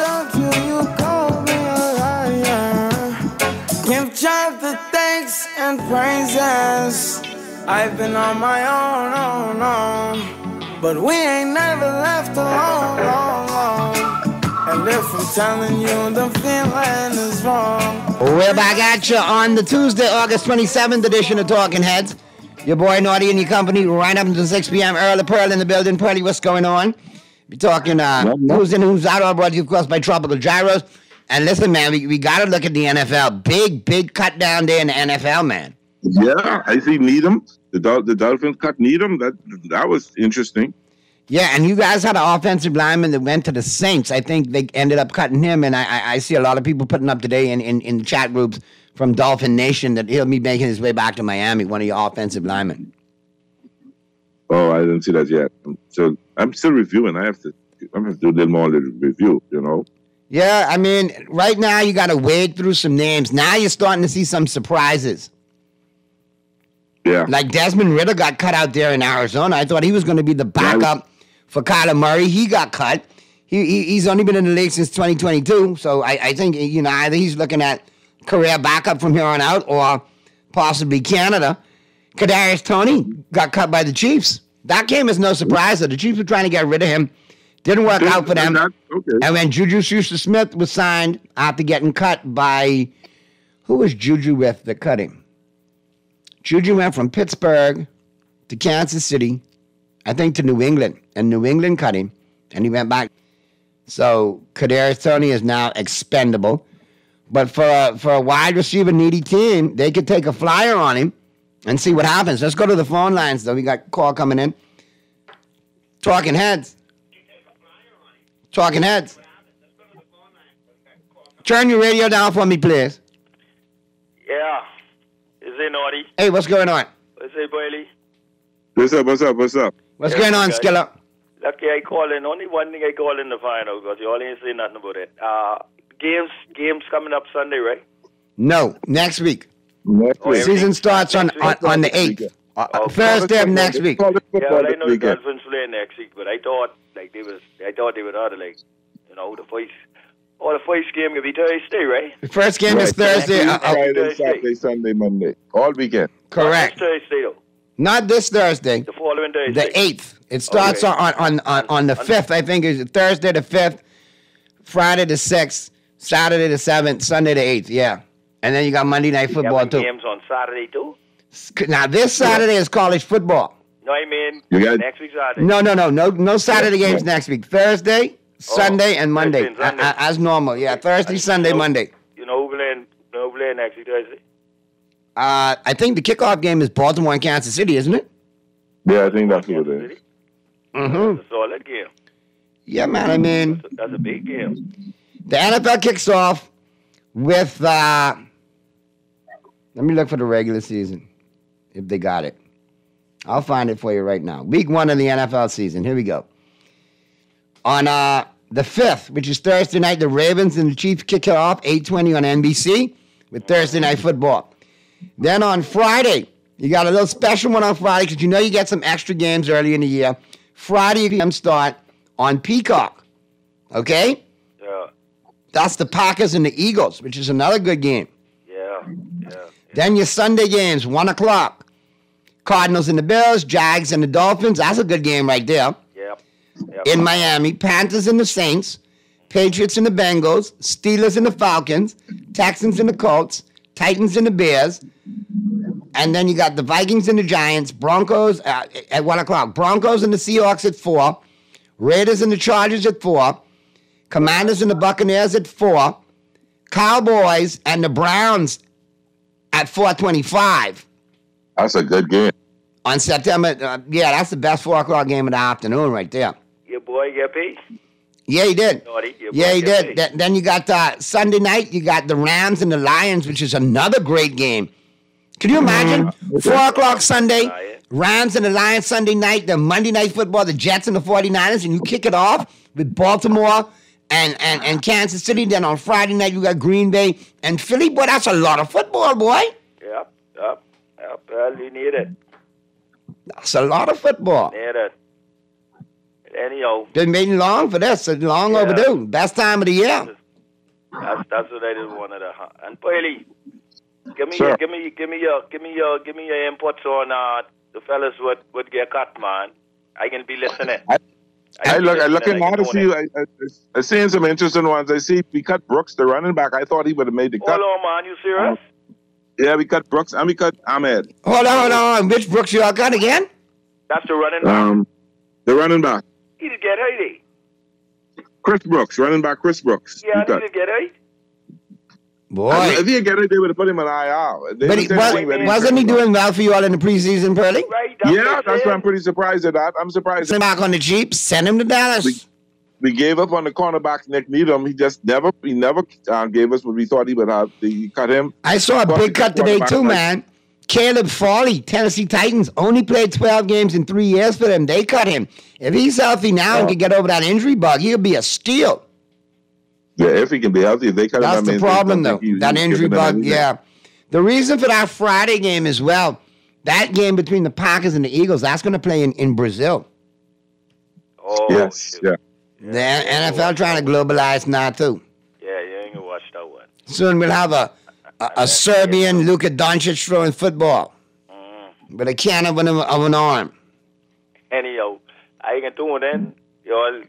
loved you, you called me a liar. Give God the thanks and praises. I've been on my own, but we ain't never left alone. And if I'm telling you the feeling is wrong. We're back at you on the Tuesday, August 27th edition of Talking Heads. Your boy Naughty and your company right up until 6 p.m. Earl of Pearl in the building. Pearly, what's going on? We're talking who's in, who's out, all brought to you, of course, by Tropical Gyros. And listen, man, we got to look at the NFL. Big cut down there in the NFL, man. Yeah, I see Needham. The Dolphins cut Needham. That was interesting. Yeah, and you guys had an offensive lineman that went to the Saints. I think they ended up cutting him, and I see a lot of people putting up today in the chat groups from Dolphin Nation that he'll be making his way back to Miami, one of your offensive linemen. Oh, I didn't see that yet. So I'm still reviewing. I'm going to do a little more review, you know. Yeah, I mean, right now you got to wade through some names. Now you're starting to see some surprises. Yeah. Like Desmond Ridder got cut out there in Arizona. I thought he was going to be the backup for Kyler Murray. He got cut. He's only been in the league since 2022. So I think, you know, either he's looking at career backup from here on out or possibly Canada. Kadarius Toney got cut by the Chiefs. That came as no surprise. The Chiefs were trying to get rid of him. Didn't work out for them. Okay. And when Juju Schuster-Smith was signed after getting cut by, who was Juju with that cut him? Juju went from Pittsburgh to Kansas City, I think to New England, and New England cut him, and he went back. So Kadarius Toney is now expendable. But for a wide receiver needy team, they could take a flyer on him and see what happens. Let's go to the phone lines, though. We got a call coming in. Talking Heads. Talking Heads. Turn your radio down for me, please. Yeah. Is it Naughty? Hey, what's going on? Is it Boyle? What's up? What's going on, Skilla? Lucky I call in. Only one thing I call in to find out because you all ain't saying nothing about it. Games coming up Sunday, right? No, next week. Next Season starts on the 8th. Thursday of next week. Yeah, well, I know the Dolphins play next week, but I thought they would rather the first game could be Thursday, right? The first game is Thursday. Friday, Saturday, Sunday, Monday. All weekend. Correct. Not this Thursday, though. Not this Thursday. The following Thursday. The 8th. It starts on the 5th, I think. Is Thursday the 5th, Friday the 6th, Saturday the 7th, Sunday the 8th, yeah. And then you got Monday Night Football, too. Games on Saturday, too? Now, this Saturday is college football. No, I mean next week Saturday. No Saturday games next week. Thursday, Sunday, and Monday. As normal, yeah. Thursday, Sunday, Monday. You know who playing next week Thursday? I think the kickoff game is Baltimore and Kansas City, isn't it? Yeah, I think that's what it is. It's a solid game. Yeah, man. I mean, that's a big game. The NFL kicks off with. Let me look for the regular season, if they got it. I'll find it for you right now. Week 1 of the NFL season. Here we go. On the 5th, which is Thursday night, the Ravens and the Chiefs kick it off 8:20 on NBC with Thursday Night Football. Then on Friday, you got a little special one on Friday because you know you get some extra games early in the year. Friday PM start on Peacock. Okay? Yeah. That's the Packers and the Eagles, which is another good game. Yeah. Then your Sunday games, 1 o'clock. Cardinals and the Bills, Jags and the Dolphins. That's a good game right there. Yep. In Miami, Panthers and the Saints, Patriots and the Bengals, Steelers and the Falcons, Texans and the Colts, Titans and the Bears. And then you got the Vikings and the Giants, Broncos at 1 o'clock. Broncos and the Seahawks at 4. Raiders and the Chargers at 4. Commanders and the Buccaneers at 4. Cowboys and the Browns at 4:25. That's a good game. On September, that's the best 4 o'clock game of the afternoon right there. Your boy get paid? Yeah, he did. Your Yeah, boy he get did. Then you got Sunday night, you got the Rams and the Lions, which is another great game. Can you imagine? 4 o'clock Sunday, Rams and the Lions Sunday night, the Monday Night Football, the Jets and the 49ers, and you kick it off with Baltimore and Kansas City. Then on Friday night, you got Green Bay and Philly. Boy, that's a lot of football, boy. Yep. Well, you need it. That's a lot of football. Need it. Anyhow. Been waiting long for this. It's long overdue. Best time of the year. That's what I just wanted to. And Pearly, give me Sure. your inputs on the fellas would get cut, man. I can be listening. I looking now to see. I seen some interesting ones. I see we cut Brooks, the running back. I thought he would have made the cut. Hold on, man. You serious? Yeah, we cut Brooks and we cut Ahmed. Hold on. Which Brooks you all got again? That's the running back. The running back. He did get hurt. Chris Brooks, running back Chris Brooks. Yeah, We he did get hurt. Boy. If he had get it, they would have put him on IR. But wasn't he doing well for you all in the preseason, Pearly? Right. That's why I'm pretty surprised at that. I'm surprised. Send him back on the cheap. Send him to Dallas. We gave up on the cornerback Nick Needham. He just never gave us what we thought he would have. He cut him. I saw a big cut today too, man. Caleb Farley, Tennessee Titans, only played 12 games in 3 years for them. They cut him. If he's healthy now and can get over that injury bug, he'll be a steal. Yeah, if he can be healthy, if they cut him. That's the problem, though. That injury bug, yeah. The reason for that Friday game as well, that game between the Packers and the Eagles, that's going to play in Brazil. Oh, yes, yeah. The NFL trying to globalize now, too. Yeah, you ain't gonna watch that one. Soon we'll have a Serbian Luka Doncic throwing football with a can of an arm. Anyhow, I can tune in. Y'all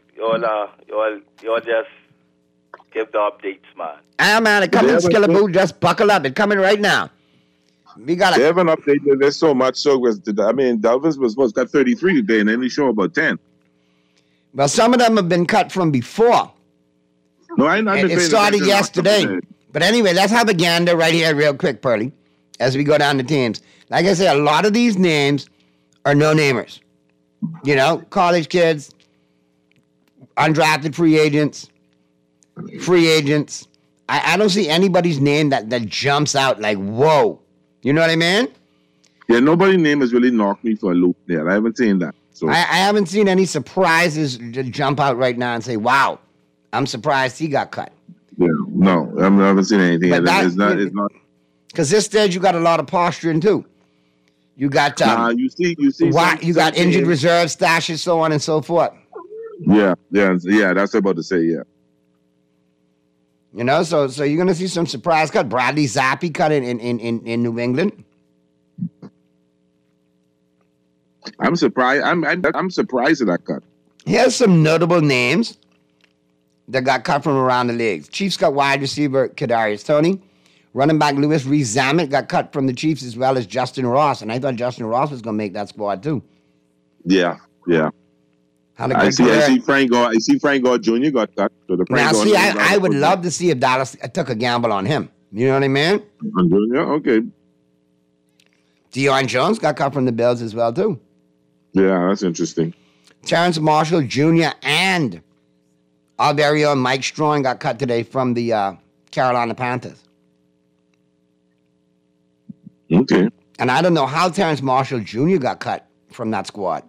just give the updates, man. Man, it coming, Skillaboo. Just buckle up. It's coming right now. We got They haven't updated this so much. Dolphins was supposed to cut 33 today, and then they show about 10. Well, some of them have been cut from before. No, I know. It started yesterday. But anyway, let's have a gander right here real quick, Pearly, as we go down the teams. Like I said, a lot of these names are no-namers. You know, college kids, undrafted free agents. I don't see anybody's name that jumps out like, whoa. You know what I mean? Yeah, nobody's name has really knocked me for a loop there. I haven't seen that. So I haven't seen any surprises to jump out right now and say, wow, I'm surprised he got cut. Yeah, no, I haven't seen anything. It's not. Because this stage, you got a lot of posturing, too. You got you see you got injured reserve stashes, so on and so forth. Yeah. That's what I'm about to say. Yeah. You know, so you're gonna see some surprise cut. Bradley Zappi cut in New England. I'm surprised. I'm surprised at that cut. Here's some notable names that got cut from around the leagues. Chiefs got wide receiver Kadarius Toney. Running back Louis Rees-Zammit got cut from the Chiefs, as well as Justin Ross. And I thought Justin Ross was going to make that squad too. Yeah. I see Frank Gore Jr. got cut. So I would love to see if Dallas took a gamble on him. You know what I mean? Yeah, okay. Deion Jones got cut from the Bills as well too. Yeah, that's interesting. Terrence Marshall Jr. and Our very own Mike Strachan got cut today from the Carolina Panthers. Okay. And I don't know how Terrence Marshall Jr. got cut from that squad.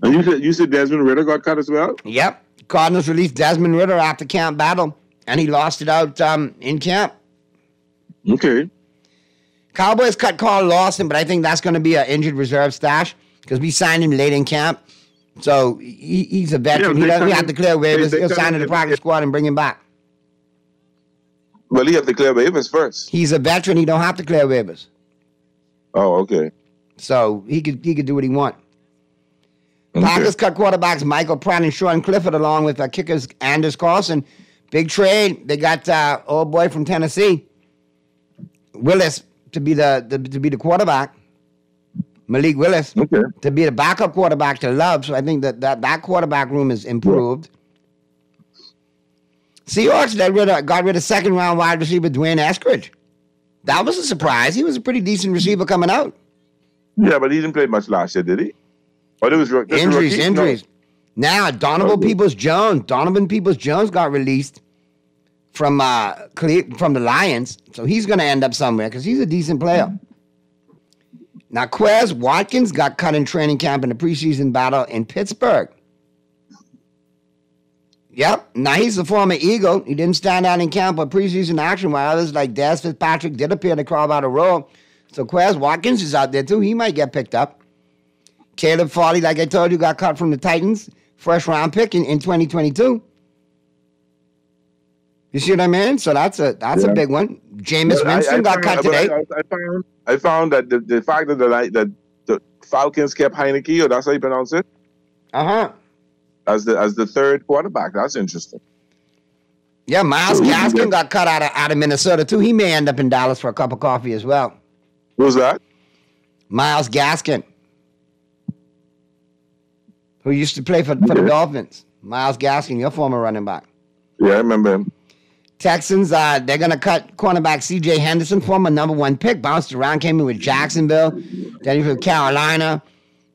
And you said Desmond Ritter got cut as well? Yep. Cardinals released Desmond Ritter after camp battle, and he lost it out in camp. Okay. Cowboys cut Carl Lawson, but I think that's going to be an injured reserve stash because we signed him late in camp. So he's a veteran. He doesn't have to clear waivers. He'll sign in the practice squad and bring him back. Well, he have to clear waivers first. He's a veteran. He don't have to clear waivers. Oh, okay. So he could do what he wants. Packers cut quarterbacks Michael Pratt and Sean Clifford along with kickers Anders Carlson. Big trade. They got old boy from Tennessee, Willis, to be the quarterback. Malik Willis to be the backup quarterback to Love. So I think that quarterback room is improved. Seahawks got rid of second-round wide receiver Dwayne Eskridge. That was a surprise. He was a pretty decent receiver coming out. Yeah, but he didn't play much last year, did he? Or it was injuries. No. Now Donovan Peoples-Jones got released from the Lions, so he's going to end up somewhere because he's a decent player. Now Quez Watkins got cut in training camp in the preseason battle in Pittsburgh. Yep. Now he's a former Eagle. He didn't stand out in camp or preseason action while others like Dez Fitzpatrick did appear to carve out a role. So Quez Watkins is out there too. He might get picked up. Caleb Farley, like I told you, got cut from the Titans. First round pick in 2022. You see what I mean? So that's a big one. Jameis Winston got cut today. I found that the fact that the Falcons kept Heineke, or that's how you pronounce it? As the third quarterback. That's interesting. Yeah, Myles Gaskin got cut out of Minnesota too. He may end up in Dallas for a cup of coffee as well. Who's that? Myles Gaskin, who used to play for the Dolphins. Myles Gaskin, your former running back. Yeah, I remember him. Texans, they're going to cut cornerback C.J. Henderson, former number 1 pick, bounced around, came in with Jacksonville, then he was with Carolina,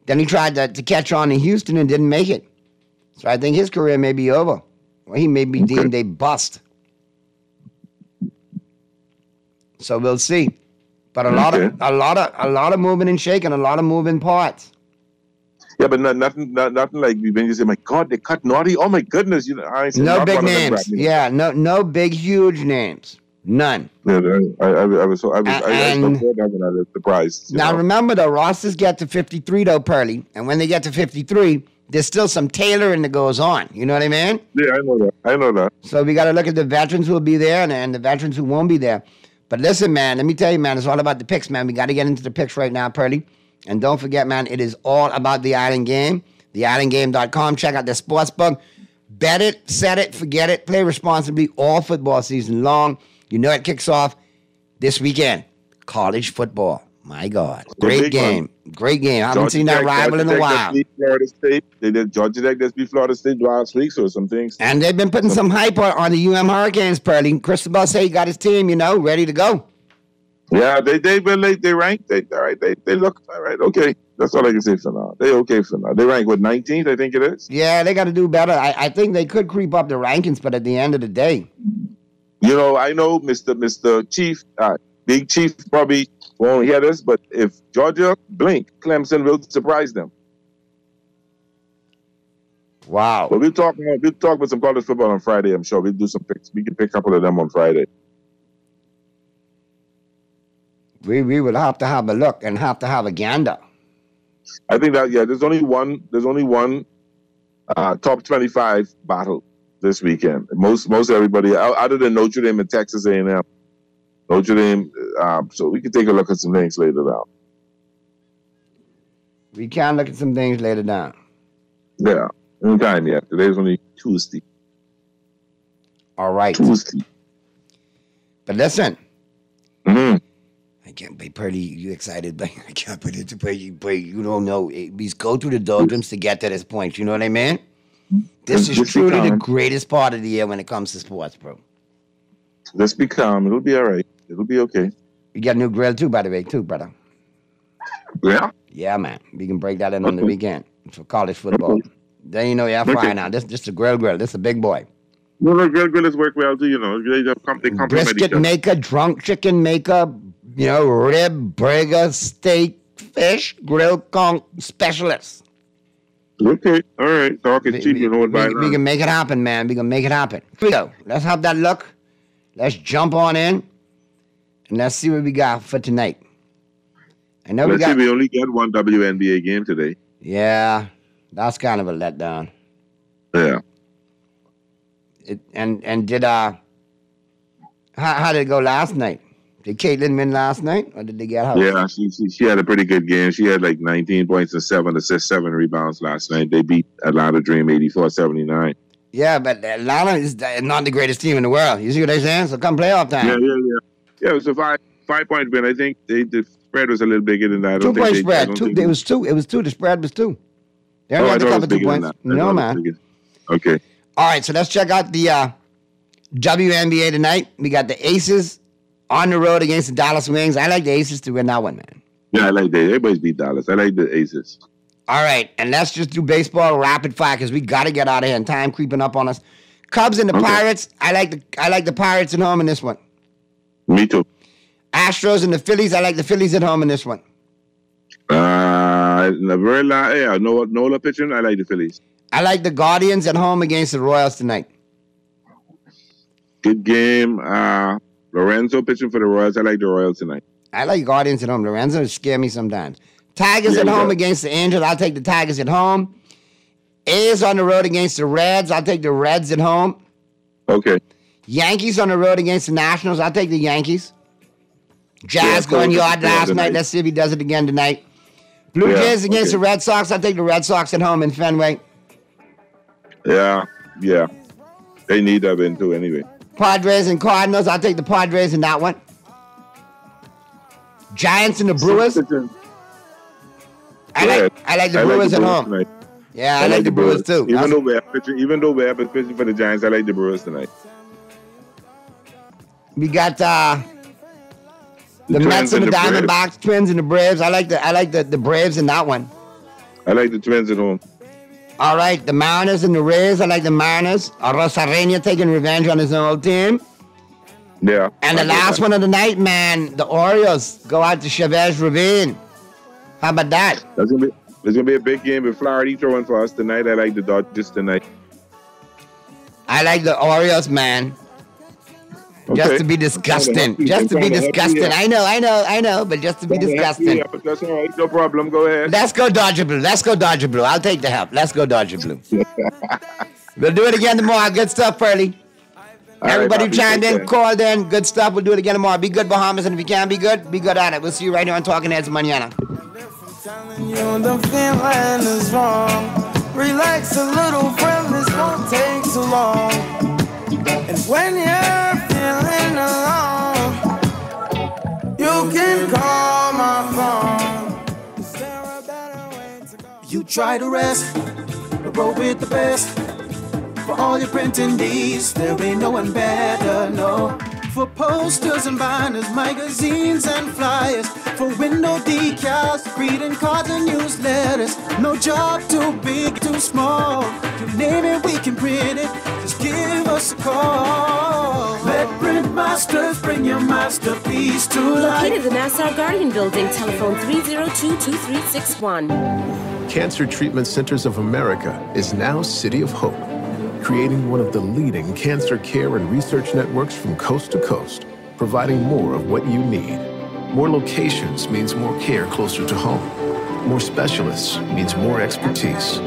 then he tried to catch on in Houston and didn't make it. So I think his career may be over. Or he may be deemed a bust. So we'll see. But a lot of moving and shaking, a lot of moving parts. Yeah, but nothing like when you say, "My God, they cut Naughty." Oh my goodness, no big names. Yeah, no big huge names. None. Yeah, I was surprised. Now remember, the rosters get to 53 though, Pearly, and when they get to 53, there's still some tailoring that goes on. You know what I mean? Yeah, I know that. So we got to look at the veterans who will be there and the veterans who won't be there. But listen, man, let me tell you, man, it's all about the picks, man. We got to get into the picks right now, Pearly. And don't forget, man, it is all about the Island Game. TheIslandGame.com. Check out the sportsbook. Bet it, set it, forget it. Play responsibly all football season long. You know it kicks off this weekend. College football. My God. Great game. Great game. I haven't seen that rival in a while. Florida State. They did Georgia Tech just beat Florida State last week, so some things. And they've been putting some hype on the UM Hurricanes, Pearly. Cristobal say he got his team, ready to go. Yeah, they rank. They look all right. Okay, that's all I can say for now. They okay for now. They rank 19th, I think it is. Yeah, they got to do better. I think they could creep up the rankings, but at the end of the day, I know Mr. Chief, Big Chief probably won't hear this, but if Georgia blink, Clemson will surprise them. Wow. But we'll talk about some college football on Friday. I'm sure we'll do some picks. We can pick a couple of them on Friday. We will have to have a look and have to have a gander. I think that there's only one top 25 battle this weekend. Most everybody other than Notre Dame and Texas A&M. Notre Dame. So we can take a look at some things later down. We can look at some things later down. Yeah, no time yet. Today's only Tuesday. All right. Tuesday. But listen. Mm-hmm. I can't be pretty. You excited, but I can't put it to play. You don't know. We go through the doldrums to get to this point. You know what I mean? This is truly the greatest part of the year when it comes to sports, bro. Let's be calm. It'll be all right. It'll be okay. You got a new grill too, by the way, brother. Yeah? Yeah, man. We can break that in on the weekend for college football. Then you know you're frying now. This is a grill. This is a big boy. No, grillers work well too. You know, they complement Brisket each other. maker, drunk chicken maker, you know, rib, burger, steak, fish, grill conch specialist. Okay, all right. Talk is cheap, you know what? We can make it happen, man. We can make it happen. Here we go. Let's have that look. Let's jump on in, and let's see what we got for tonight. I know Let's see, we only get one WNBA game today. Yeah, that's kind of a letdown. Yeah. And did how did it go last night? Did Caitlin win last night, or did they get her? Yeah, she had a pretty good game. She had like 19 points and 7 assists, 7 rebounds last night. They beat Atlanta Dream 84-79. Yeah, but Atlanta is not the greatest team in the world. You see what I'm saying? So come playoff time. Yeah, it was a 5-point win. I think the spread was a little bigger than that. 2-point spread. It was 2. It was 2. The spread was 2. They only had to cover 2 points. No, man. Okay. All right, so let's check out the WNBA tonight. We got the Aces on the road against the Dallas Wings. I like the Aces to win that one, man. Yeah, I like that. Everybody's beat Dallas. I like the Aces. All right, and let's just do baseball rapid fire because we got to get out of here and time creeping up on us. Cubs and the Pirates. I like the Pirates at home in this one. Me too. Astros and the Phillies. I like the Phillies at home in this one. Nola pitching. I like the Phillies. I like the Guardians at home against the Royals tonight. Good game. Lorenzo pitching for the Royals. I like the Royals tonight. I like Guardians at home. Lorenzo scare me sometimes. Tigers at home against the Angels. I'll take the Tigers at home. A's on the road against the Reds. I'll take the Reds at home. Okay. Yankees on the road against the Nationals. I'll take the Yankees. Jazz going yard last night. Let's see if he does it again tonight. Blue Jays against the Red Sox. I'll take the Red Sox at home in Fenway. Yeah. They need that win too anyway. Padres and Cardinals. I'll take the Padres in that one. Giants and the Brewers. I like the Brewers at home. Tonight. Yeah, I like the Brewers too. Even though Webb is pitching for the Giants, I like the Brewers tonight. We got the Mets and the Diamondbacks, Twins and the Braves. I like the Braves in that one. I like the Twins at home. All right, the Mariners and the Rays. I like the Mariners. Rosarena taking revenge on his old team. Yeah. And the last one of the night, man, the Orioles go out to Chavez Ravine. How about that? There's gonna be a big game with Flaherty throwing for us tonight. I like the Dodgers tonight. I like the Orioles, man. Okay. Just to be disgusting. Just to be disgusting. I know, but just to be disgusting. That's all right. No problem. Go ahead. Let's go Dodger Blue. I'll take the help. Let's go Dodger Blue. We'll do it again tomorrow. Good stuff, Pearly. Everybody who chimed in, called in. Good stuff. We'll do it again tomorrow. Be good, Bahamas. And if you can be good at it. We'll see you right here on Talking Heads mañana. You, the feeling is wrong. Relax a little, friend. This won't take so long. And when you're feeling alone, you can call my phone. Is there a better way to go? You try to rest, but roll with the best. For all your printing needs, there ain't no one better, no. For posters and banners, magazines and flyers. For window decals, greeting cards and newsletters. No job too big, too small. You name it, we can print it. Just give us a call. Let Print Masters bring your masterpiece to life. Located in the Nassau Guardian Building, telephone 302-2361. Cancer Treatment Centers of America is now City of Hope, creating one of the leading cancer care and research networks from coast to coast, providing more of what you need. More locations means more care closer to home. More specialists means more expertise.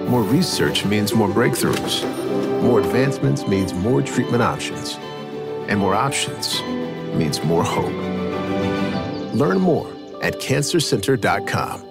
More research means more breakthroughs. More advancements means more treatment options. And more options means more hope. Learn more at cancercenter.com.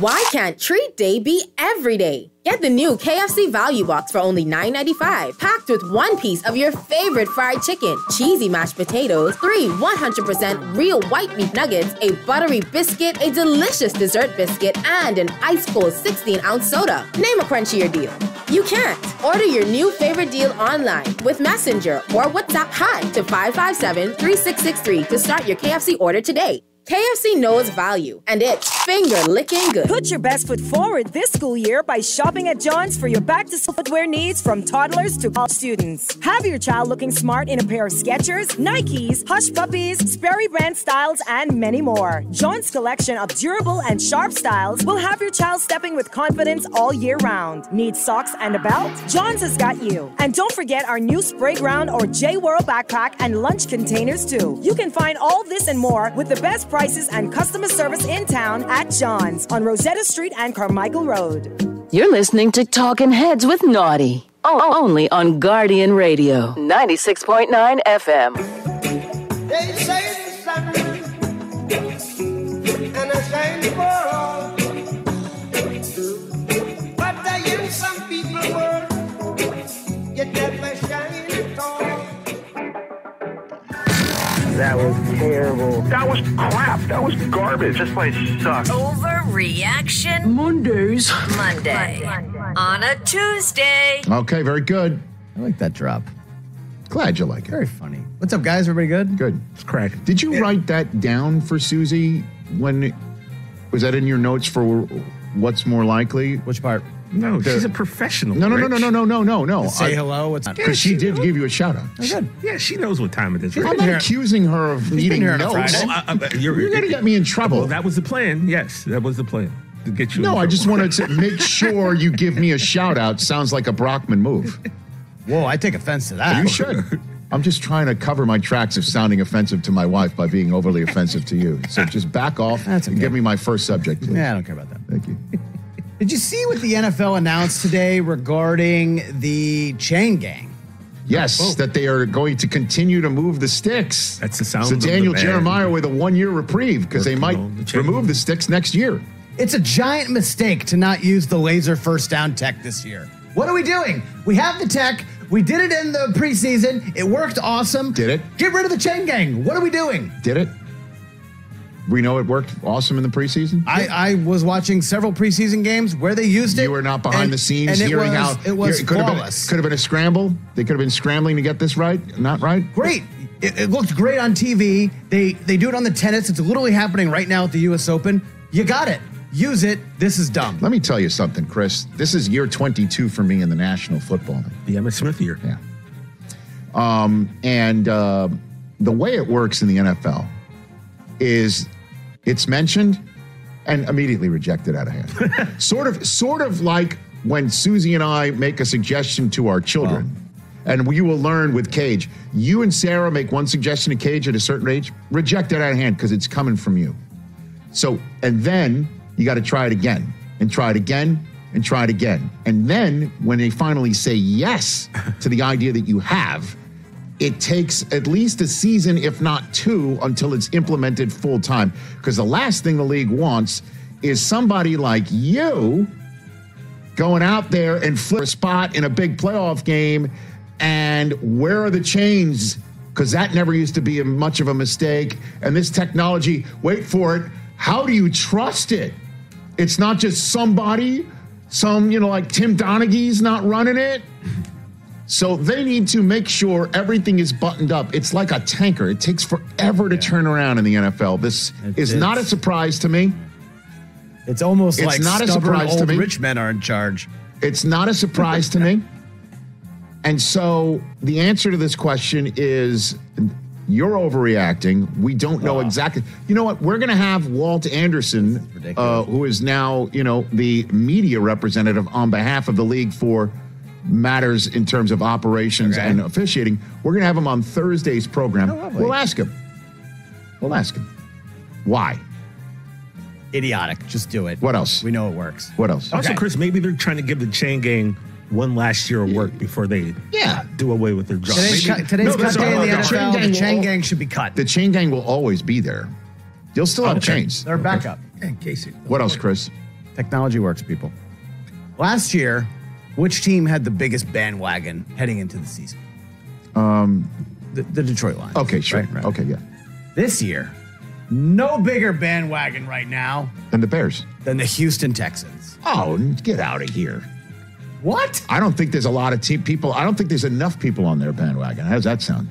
Why can't treat day be every day? Get the new KFC Value Box for only $9.95, packed with one piece of your favorite fried chicken, cheesy mashed potatoes, 3 100% real white meat nuggets, a buttery biscuit, a delicious dessert biscuit, and an ice-cold 16-ounce soda. Name a crunchier deal. You can't. Order your new favorite deal online with Messenger or WhatsApp Hi to 557-3663 to start your KFC order today. KFC knows value, and it's finger-licking good. Put your best foot forward this school year by shopping at John's for your back-to-school footwear needs from toddlers to college students. Have your child looking smart in a pair of Skechers, Nikes, Hush Puppies, Sperry brand styles, and many more. John's collection of durable and sharp styles will have your child stepping with confidence all year round. Need socks and a belt? John's has got you. And don't forget our new Spray Ground or J-Whirl backpack and lunch containers too. You can find all this and more with the best prices and customer service in town at John's on Rosetta Street and Carmichael Road. You're listening to Talking Heads with Naughty. Only on Guardian Radio, 96.9 FM. They say the sun and I shine for all, but I am some people world, yet never shine at all. That was terrible. That was crap. That was garbage. This place sucks. Overreaction Monday on a Tuesday. Okay, very good. I like that drop. Glad you like it. Very funny. What's up, guys? Everybody good? Good. It's crack. Did you write that down for Susie? Was that in your notes for what's more likely? Which part? No, she's a professional. No. Say hello. Because she did give you a shout out. Oh, good. Yeah, she knows what time it is. I'm not accusing her of needing notes. You're going to get me in trouble. Well, that was the plan. Yes, that was the plan. To get you. No, I just wanted to make sure you give me a shout out. Sounds like a Brockman move. Whoa, I take offense to that. You should. I'm just trying to cover my tracks of sounding offensive to my wife by being overly offensive to you. So just back off and give me my first subject, please. Yeah, I don't care about that. Thank you. Did you see what the NFL announced today regarding the chain gang? Yes, that they are going to continue to move the sticks. That's the sound So of the Daniel band. Jeremiah with a 1-year reprieve because they might remove the sticks next year. It's a giant mistake to not use the laser first down tech this year. What are we doing? We have the tech. We did it in the preseason. It worked awesome. Did it? Get rid of the chain gang. What are we doing? Did it? We know it worked awesome in the preseason? I was watching several preseason games where they used it. You were not behind the scenes and hearing how it was could have flawless. been a scramble. They could have been scrambling to get this right. Not right? Great. It looked great on TV. They do it on the tennis. It's literally happening right now at the U.S. Open. You got it. Use it. This is dumb. Let me tell you something, Chris. This is year 22 for me in the National Football League. The Emmitt Smith year. Yeah. The way it works in the NFL is it's mentioned and immediately rejected out of hand. sort of like when Susie and I make a suggestion to our children. And you will learn with Cage. You and Sarah make one suggestion to Cage at a certain age, reject it out of hand because it's coming from you. So, and then you got to try it again and try it again and try it again. And then when they finally say yes to the idea that you have, it takes at least a season, if not two, until it's implemented full time. Because the last thing the league wants is somebody like you going out there and flip a spot in a big playoff game. And where are the chains? Because that never used to be much of a mistake. And this technology, wait for it, how do you trust it? It's not just somebody, like Tim Donaghy's not running it. So they need to make sure everything is buttoned up. It's like a tanker. It takes forever to turn around in the NFL. This is not a surprise to me. It's almost It's like not a stubborn surprise to old me. rich men are in charge. It's not a surprise to me. And so the answer to this question is you're overreacting. We don't know exactly. You know what? We're going to have Walt Anderson, who is now, the media representative on behalf of the league for matters in terms of operations and officiating. We're going to have him on Thursday's program. We'll ask him. Why? Idiotic. Just do it. What else? We know it works. What else? Also, Chris, maybe they're trying to give the chain gang one last year of work before they do away with their job. Today's cut day in the NFL. The chain gang should be cut. The chain gang will always be there. You'll still have chains. They're backup. In case What else, Chris? Technology works, people. Last year, which team had the biggest bandwagon heading into the season? The Detroit Lions. Okay, sure. Right. Okay, yeah. This year, no bigger bandwagon right now And the Bears. than the Houston Texans. Oh, get out of here. What? I don't think there's a lot of people. I don't think there's enough people on their bandwagon. How does that sound?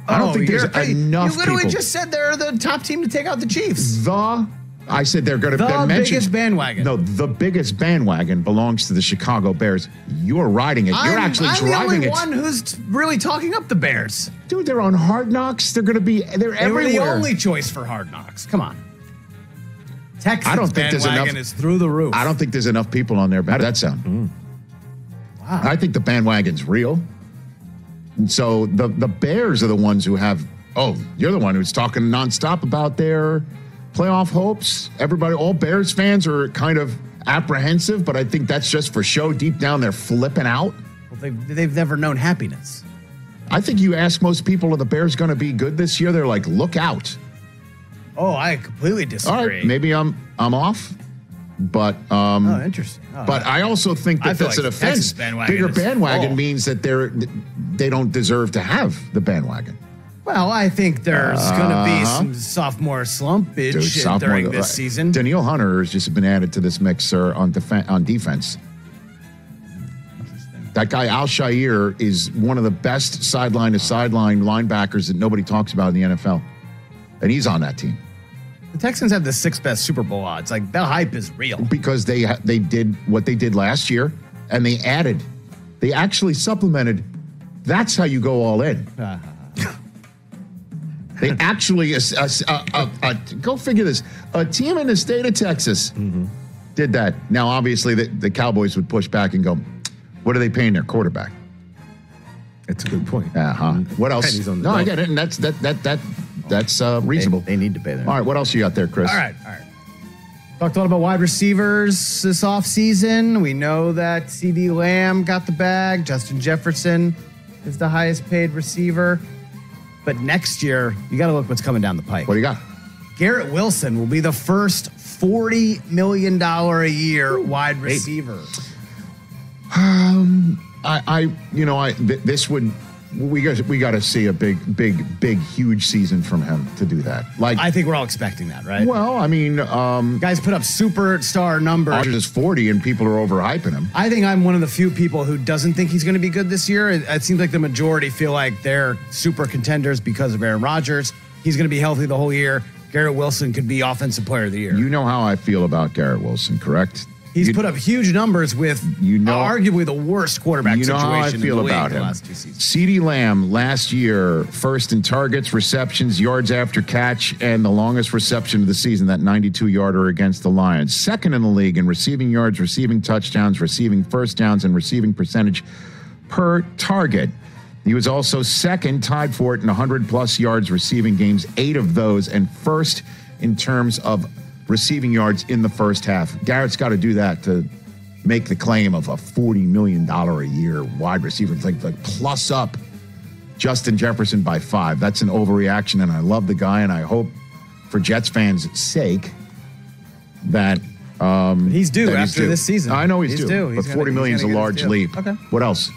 I don't think there's enough You literally people. just said they're the top team to take out the Chiefs. The I said they're going to The mention biggest bandwagon. No, the biggest bandwagon belongs to the Chicago Bears. You're riding it. You're actually driving the only it. one who's really talking up the Bears. Dude, they're on Hard Knocks. They're going to be. They're They everywhere. were the only choice for Hard Knocks. Come on. Texas I don't think there's bandwagon enough. is through the roof. I don't think there's enough people on there. How does that sound? Wow. I think the bandwagon's real. And so the Bears are the ones who have. Oh, you're the one who's talking nonstop about their playoff hopes. Everybody, all Bears fans are kind of apprehensive, but I think that's just for show. Deep down, they're flipping out. Well, they've never known happiness. I think you ask most people, are the Bears going to be good this year? They're like, look out. Oh, I completely disagree. All right, maybe I'm off, but oh, interesting. Oh, but I also think I that feel that's like an the Texas offense. bandwagon Bigger is bandwagon full. means that they don't deserve to have the bandwagon. Well, I think there's going to be some sophomore slumpage during this season. Danielle Hunter has just been added to this mix, sir, on defense. That guy, Al-Shaair, is one of the best sideline-to-sideline linebackers that nobody talks about in the NFL. And he's on that team. The Texans have the 6th best Super Bowl odds. Like, that hype is real. Because they did what they did last year, and they added. They actually supplemented. That's how you go all in. They actually, go figure this, a team in the state of Texas did that. Now, obviously, the Cowboys would push back and go, what are they paying their quarterback? That's a good point. What else? Pennies on the No, I dollar. get it, and that's reasonable. They need to pay them. All right, what else you got there, Chris? All right. Talked a lot about wide receivers this offseason. We know that CD Lamb got the bag. Justin Jefferson is the highest paid receiver. But next year, you got to look what's coming down the pike. What do you got? Garrett Wilson will be the first $40 million a year wide receiver. We got to see a big, huge season from him to do that. Like, I think we're all expecting that, right? well, I mean, Guys put up superstar numbers. Rodgers is 40 and people are overhyping him. I think I'm one of the few people who doesn't think he's going to be good this year. It seems like the majority feel like they're super contenders because of Aaron Rodgers. He's going to be healthy the whole year. Garrett Wilson could be Offensive Player of the Year. You know how I feel about Garrett Wilson, correct? He's put up huge numbers with arguably the worst quarterback You know how I situation feel in the league about the him. last 2 seasons. CeeDee Lamb last year, first in targets, receptions, yards after catch, and the longest reception of the season, that 92-yarder against the Lions. Second in the league in receiving yards, receiving touchdowns, receiving first downs, and receiving percentage per target. He was also second, tied for it in 100-plus yards receiving games, 8 of those, and first in terms of receiving yards in the first half. Garrett's got to do that to make the claim of a $40 million a year wide receiver. It's like plus up Justin Jefferson by 5. That's an overreaction, and I love the guy, and I hope for Jets fans' sake that he's due that after this season. I know he's due, but $40 million is a large leap. Okay. What else?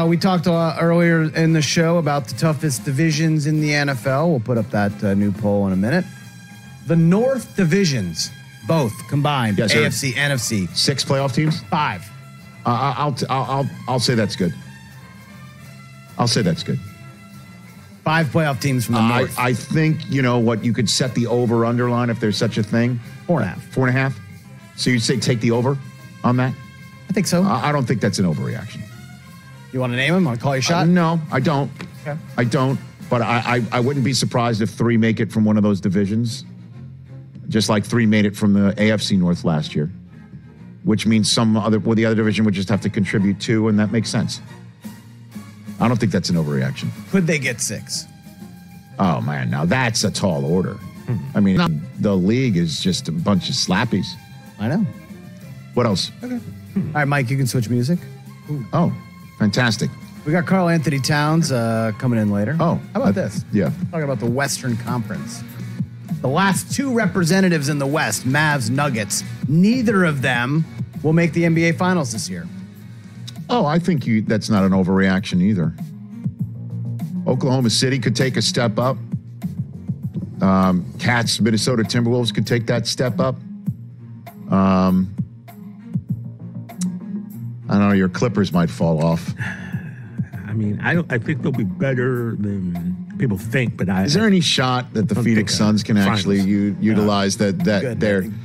We talked earlier in the show about the toughest divisions in the NFL. We'll put up that new poll in a minute. The North divisions, both combined, Yes, sir. AFC, NFC. 6 playoff teams? 5. I'll say that's good. I'll say that's good. 5 playoff teams from the North. I think, what you could set the over-under line if there's such a thing. 4.5. 4.5? So you'd say take the over on that? I think so. I don't think that's an overreaction. You want to name him? Want to call you a shot? No, I don't. Okay. I don't. But I wouldn't be surprised if 3 make it from one of those divisions. Just like 3 made it from the AFC North last year, which means the other division would just have to contribute 2, and that makes sense. I don't think that's an overreaction. Could they get 6? Oh, man, now that's a tall order. I mean, the league is just a bunch of slappies. I know. What else? Okay. All right, Mike, you can switch music. Oh, fantastic. We got Karl Anthony Towns coming in later. Oh. How about this? Yeah. Talking about the Western Conference. The last 2 representatives in the West, Mavs, Nuggets, neither of them will make the NBA Finals this year. Oh, I think that's not an overreaction either. Oklahoma City could take a step up. Cats, Minnesota Timberwolves could take that step up. I don't know, your Clippers might fall off. I mean, I think they'll be better than people think, but Is there any shot that the Phoenix Suns can actually utilize their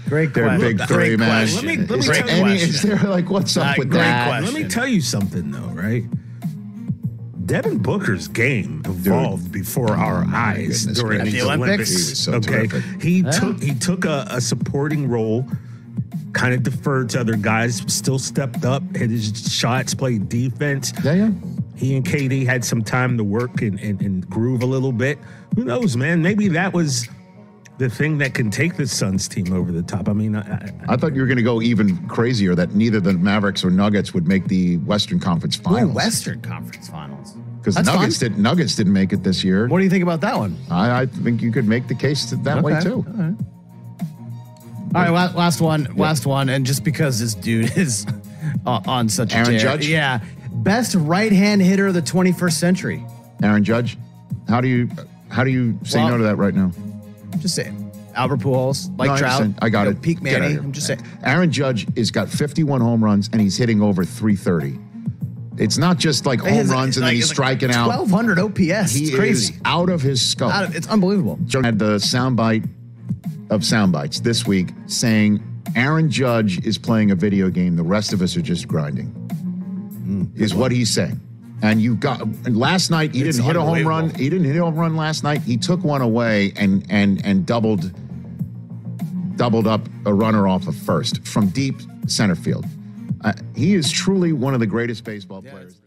Great big three man? Let me Is tell you is there like what's up with that? Let me tell you something though, right? Devin Booker's game evolved before our eyes during the Olympics. He was so okay, terrific. he took a supporting role, kind of deferred to other guys, still stepped up, hit his shots, played defense. Yeah. He and KD had some time to work and groove a little bit. Who knows, man? Maybe that was the thing that can take the Suns team over the top. I mean, I thought you were going to go even crazier, that neither the Mavericks or Nuggets would make the Western Conference Finals. Western Conference Finals. Because Nuggets didn't make it this year. What do you think about that one? I think you could make the case that way too. All right, last one, and just because this dude is on such a Aaron tear. Judge? Yeah. Best right-hand hitter of the 21st century. Aaron Judge. How do you say no to that right now? I'm just saying. Albert Pujols, Trout. I got it. Peak Manny. I'm just saying. Aaron Judge has got 51 home runs and he's hitting over 330. It's not just like home runs and then he's striking out. 1,200 OPS. He it's crazy. is out of his scope. It's unbelievable. Joe had the soundbite of soundbites this week saying Aaron Judge is playing a video game. The rest of us are just grinding. Is what he's saying. And you got last night. He didn't hit a home run. He didn't hit a home run last night. He took one away and doubled up a runner off of first from deep center field. He is truly one of the greatest baseball players.